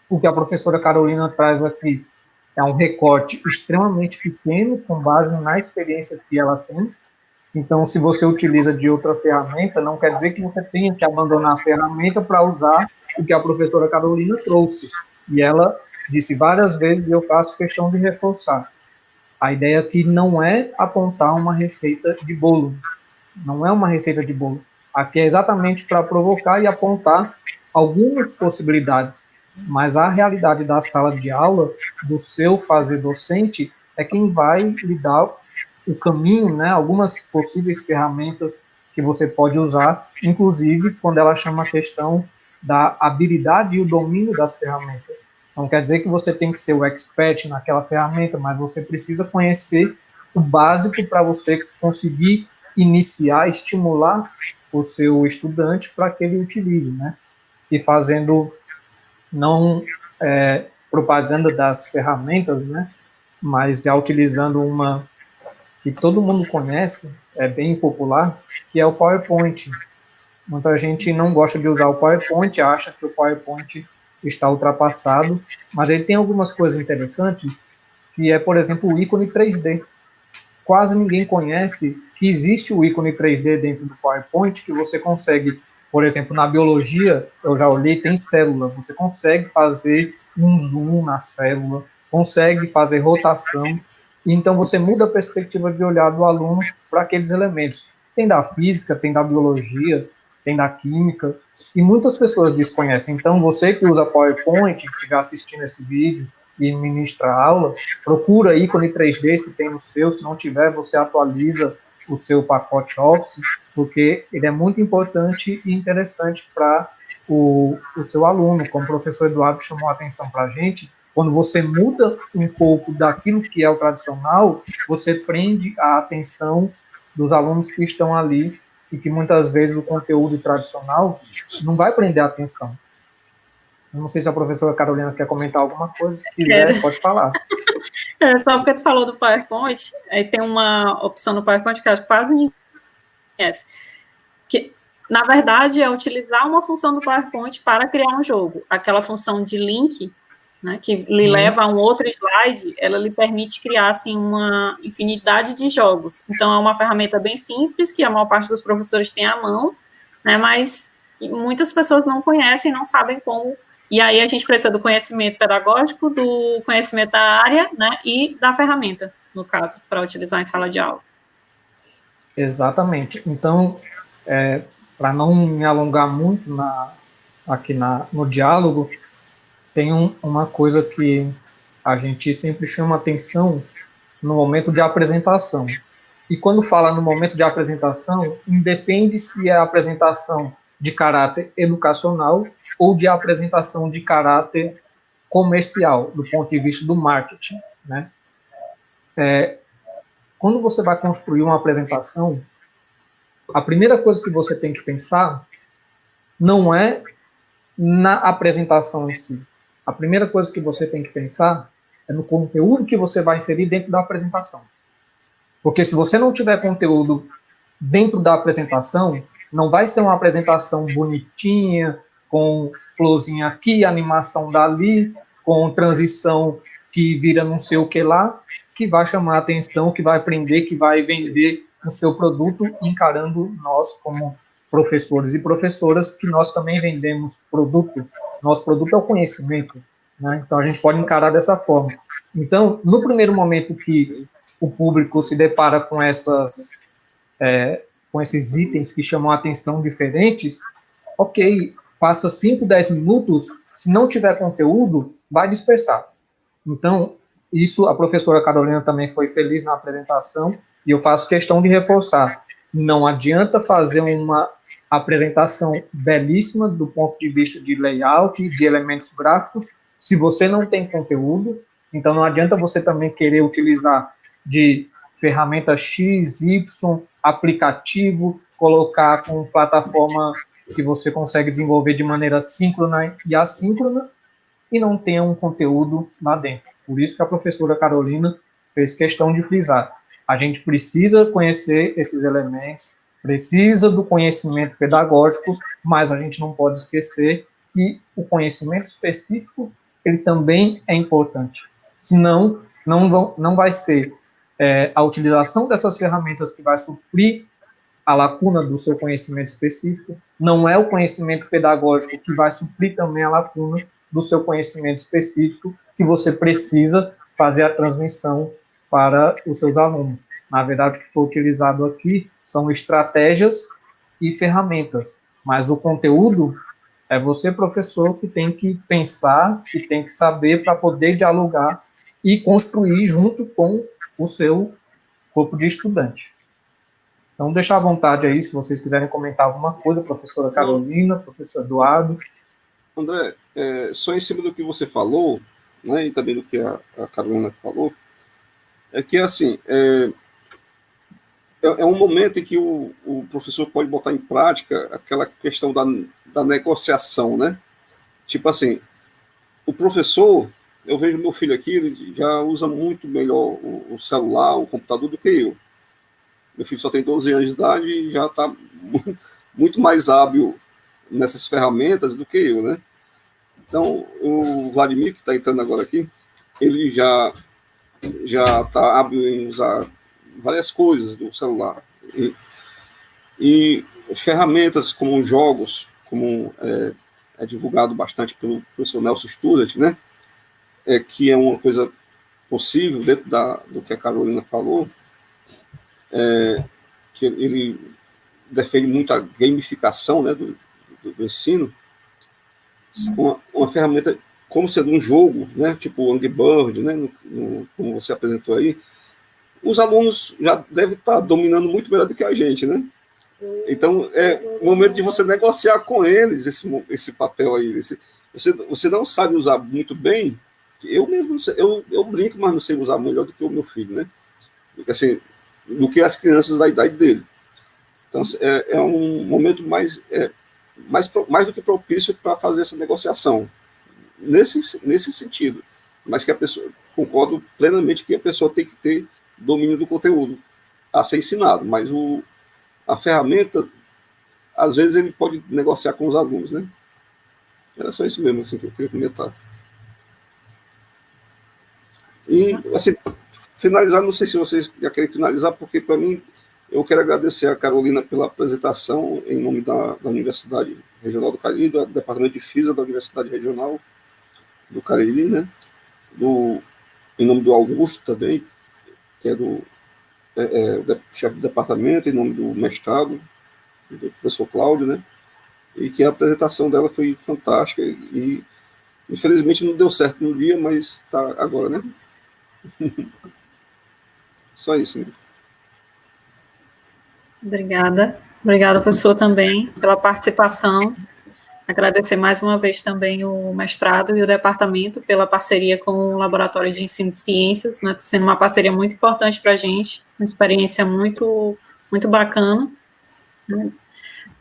O que a professora Carolina traz aqui é um recorte extremamente pequeno, com base na experiência que ela tem. Então, se você utiliza de outra ferramenta, não quer dizer que você tenha que abandonar a ferramenta para usar o que a professora Carolina trouxe. E ela disse várias vezes, e eu faço questão de reforçar, a ideia aqui não é apontar uma receita de bolo. Não é uma receita de bolo. Aqui é exatamente para provocar e apontar algumas possibilidades, mas a realidade da sala de aula, do seu fazer docente, é quem vai lhe dar o caminho, né, algumas possíveis ferramentas que você pode usar, inclusive quando ela chama a questão da habilidade e o domínio das ferramentas. Não quer dizer que você tem que ser o expert naquela ferramenta, mas você precisa conhecer o básico para você conseguir iniciar, estimular o seu estudante para que ele utilize, né? E fazendo não propaganda das ferramentas, né? Mas já utilizando uma que todo mundo conhece, é bem popular, que é o PowerPoint. Muita gente não gosta de usar o PowerPoint, acha que o PowerPoint está ultrapassado, mas ele tem algumas coisas interessantes, que é, por exemplo, o ícone 3D. Quase ninguém conhece que existe o ícone 3D dentro do PowerPoint, que você consegue, por exemplo, na biologia, eu já olhei, tem célula, você consegue fazer um zoom na célula, consegue fazer rotação, então você muda a perspectiva de olhar do aluno para aqueles elementos. Tem da física, tem da biologia, tem da química, e muitas pessoas desconhecem. Então, você que usa PowerPoint, que estiver assistindo esse vídeo e ministra a aula, procura ícone 3D se tem no seu, se não tiver, você atualiza o seu pacote Office, porque ele é muito importante e interessante para o seu aluno. Como o professor Eduardo chamou a atenção para a gente, quando você muda um pouco daquilo que é o tradicional, você prende a atenção dos alunos que estão ali e que muitas vezes o conteúdo tradicional não vai prender a atenção. Não sei se a professora Carolina quer comentar alguma coisa, se quiser, pode falar. Só porque tu falou do PowerPoint, aí tem uma opção no PowerPoint que acho que quase ninguém conhece, que, na verdade, é utilizar uma função do PowerPoint para criar um jogo. Aquela função de link, né, que lhe leva a um outro slide, ela lhe permite criar assim, uma infinidade de jogos. Então, é uma ferramenta bem simples, que a maior parte dos professores tem à mão, né, mas muitas pessoas não conhecem, não sabem como. E aí a gente precisa do conhecimento pedagógico, do conhecimento da área, né, e da ferramenta, no caso, para utilizar em sala de aula. Exatamente. Então, para não me alongar muito no diálogo, tem uma coisa que a gente sempre chama atenção no momento de apresentação. E quando fala no momento de apresentação, independe se é a apresentação de caráter educacional ou de apresentação de caráter comercial, do ponto de vista do marketing, né? Quando você vai construir uma apresentação, a primeira coisa que você tem que pensar não é na apresentação em si. A primeira coisa que você tem que pensar é no conteúdo que você vai inserir dentro da apresentação. Porque se você não tiver conteúdo dentro da apresentação, não vai ser uma apresentação bonitinha, com florzinha aqui, animação dali, com transição que vira não sei o que lá, que vai chamar a atenção, que vai prender, que vai vender o seu produto, encarando nós como professores e professoras, que nós também vendemos produto. Nosso produto é o conhecimento, né? Então a gente pode encarar dessa forma. Então, no primeiro momento que o público se depara com esses itens que chamam a atenção diferentes, ok, passa 5, 10 minutos, se não tiver conteúdo, vai dispersar. Então, isso a professora Carolina também foi feliz na apresentação, e eu faço questão de reforçar. Não adianta fazer uma apresentação belíssima do ponto de vista de layout, de elementos gráficos, se você não tem conteúdo. Então, não adianta você também querer utilizar de ferramenta X, Y, aplicativo, colocar com plataforma que você consegue desenvolver de maneira síncrona e assíncrona, e não tenha um conteúdo lá dentro. Por isso que a professora Carolina fez questão de frisar. A gente precisa conhecer esses elementos, precisa do conhecimento pedagógico, mas a gente não pode esquecer que o conhecimento específico ele também é importante. Senão, não vai ser a utilização dessas ferramentas que vai suprir a lacuna do seu conhecimento específico, não é o conhecimento pedagógico que vai suprir também a lacuna do seu conhecimento específico, que você precisa fazer a transmissão para os seus alunos. Na verdade, o que foi utilizado aqui são estratégias e ferramentas, mas o conteúdo é você, professor, que tem que pensar e tem que saber para poder dialogar e construir junto com o seu corpo de estudante. Então, deixar à vontade aí, se vocês quiserem comentar alguma coisa, professora Carolina, professor Eduardo. André, só em cima do que você falou, né, e também do que a Carolina falou, é que, assim, é um momento em que o professor pode botar em prática aquela questão da negociação, né? Tipo assim, o professor, eu vejo meu filho aqui, ele já usa muito melhor o celular, o computador do que eu. Meu filho só tem 12 anos de idade e já está muito mais hábil nessas ferramentas do que eu, né? Então, o Vladimir, que está entrando agora aqui, ele já está hábil em usar várias coisas do celular. E ferramentas como jogos, como é divulgado bastante pelo professor Nelson Student, né? Que é uma coisa possível dentro do que a Carolina falou, que ele defende muito a gamificação, né, do ensino, uma ferramenta como sendo um jogo, né, tipo Angry Bird, né, como você apresentou aí, os alunos já devem estar dominando muito melhor do que a gente, né? Então, é o momento de você negociar com eles esse papel aí. Você não sabe usar muito bem, eu mesmo eu brinco, mas não sei usar melhor do que o meu filho, né? Porque, assim, do que as crianças da idade dele. Então, é um momento mais do que propício para fazer essa negociação, nesse sentido. Mas que a pessoa, concordo plenamente que a pessoa tem que ter domínio do conteúdo a ser ensinado, mas a ferramenta, às vezes, ele pode negociar com os alunos, né? Era só isso mesmo, assim, que eu queria comentar. E, assim, finalizar, não sei se vocês já querem finalizar, porque, para mim, eu quero agradecer a Carolina pela apresentação em nome da Universidade Regional do Cariri, do Departamento de Física da Universidade Regional do Cariri, né? Em nome do Augusto também, que é chefe do departamento, em nome do mestrado, do professor Cláudio, né? E que a apresentação dela foi fantástica e infelizmente não deu certo no dia, mas está agora, né? Só isso, né? Obrigada. Obrigada, professor, também, pela participação. Agradecer mais uma vez também o mestrado e o departamento pela parceria com o Laboratório de Ensino de Ciências, né? Está sendo uma parceria muito importante para a gente, uma experiência muito, muito bacana.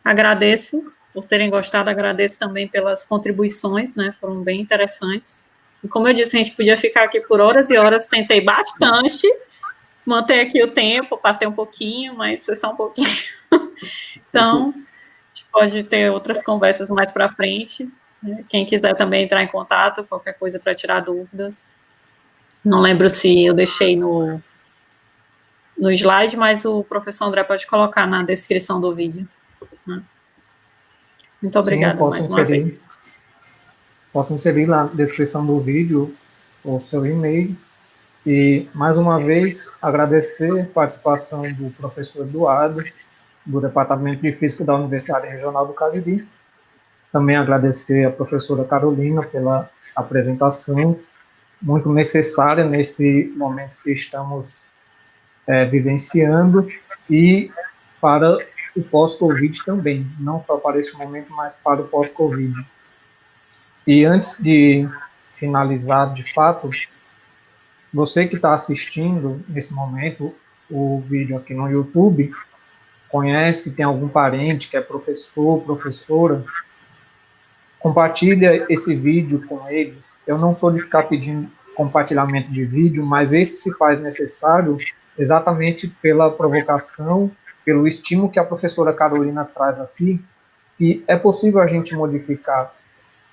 Agradeço por terem gostado, agradeço também pelas contribuições, né? Foram bem interessantes. E como eu disse, a gente podia ficar aqui por horas e horas, tentei bastante manter aqui o tempo, passei um pouquinho, mas é só um pouquinho. Então, a gente pode ter outras conversas mais para frente. Quem quiser também entrar em contato, qualquer coisa para tirar dúvidas. Não lembro se eu deixei no slide, mas o professor André pode colocar na descrição do vídeo. Muito obrigada. Sim, posso inserir na descrição do vídeo o seu e-mail. E, mais uma vez, agradecer a participação do professor Eduardo, do Departamento de Física da Universidade Regional do Cariri. Também agradecer a professora Carolina pela apresentação, muito necessária nesse momento que estamos vivenciando, e para o pós-Covid também, não só para esse momento, mas para o pós-Covid. E antes de finalizar, de fato, você que está assistindo nesse momento o vídeo aqui no YouTube, conhece, tem algum parente que é professor, professora, compartilha esse vídeo com eles. Eu não sou de ficar pedindo compartilhamento de vídeo, mas esse se faz necessário exatamente pela provocação, pelo estímulo que a professora Carolina traz aqui, que é possível a gente modificar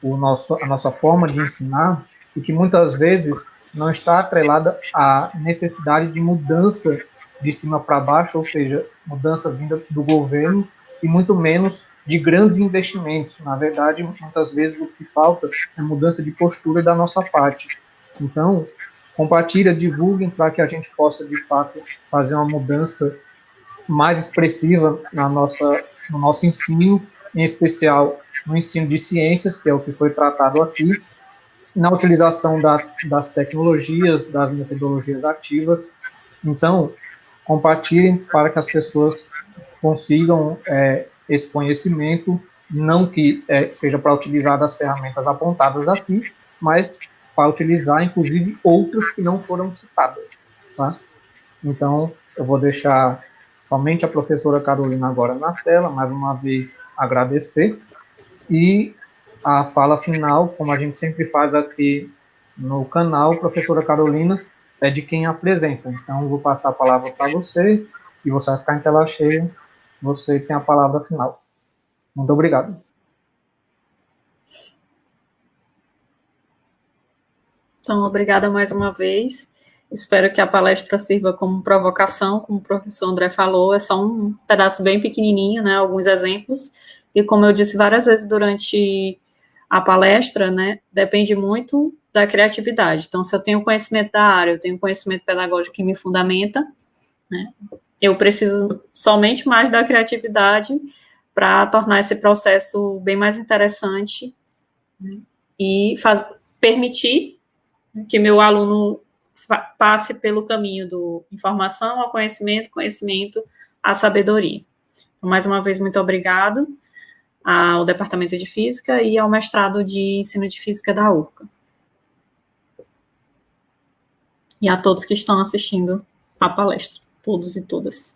a nossa forma de ensinar, e que muitas vezes não está atrelada à necessidade de mudança de cima para baixo, ou seja, mudança vinda do governo, e muito menos de grandes investimentos. Na verdade, muitas vezes o que falta é mudança de postura da nossa parte. Então, compartilha, divulguem para que a gente possa, de fato, fazer uma mudança mais expressiva no nosso ensino, em especial no ensino de ciências, que é o que foi tratado aqui, na utilização das tecnologias, das metodologias ativas. Então, compartilhem para que as pessoas consigam esse conhecimento, não que seja para utilizar das ferramentas apontadas aqui, mas para utilizar, inclusive, outras que não foram citadas. Tá? Então, eu vou deixar somente a professora Carolina agora na tela, mais uma vez agradecer, e a fala final, como a gente sempre faz aqui no canal, professora Carolina, é de quem apresenta. Então, eu vou passar a palavra para você, e você vai ficar em tela cheia, você tem a palavra final. Muito obrigado. Então, obrigada mais uma vez. Espero que a palestra sirva como provocação, como o professor André falou, é só um pedaço bem pequenininho, né, alguns exemplos, e como eu disse várias vezes durante a palestra, né, depende muito da criatividade. Então, se eu tenho conhecimento da área, eu tenho conhecimento pedagógico que me fundamenta, né, eu preciso somente mais da criatividade para tornar esse processo bem mais interessante, né, e permitir que meu aluno passe pelo caminho do informação ao conhecimento, conhecimento à sabedoria. Então, mais uma vez, muito obrigado ao Departamento de Física e ao mestrado de Ensino de Física da URCA. E a todos que estão assistindo a palestra, todos e todas.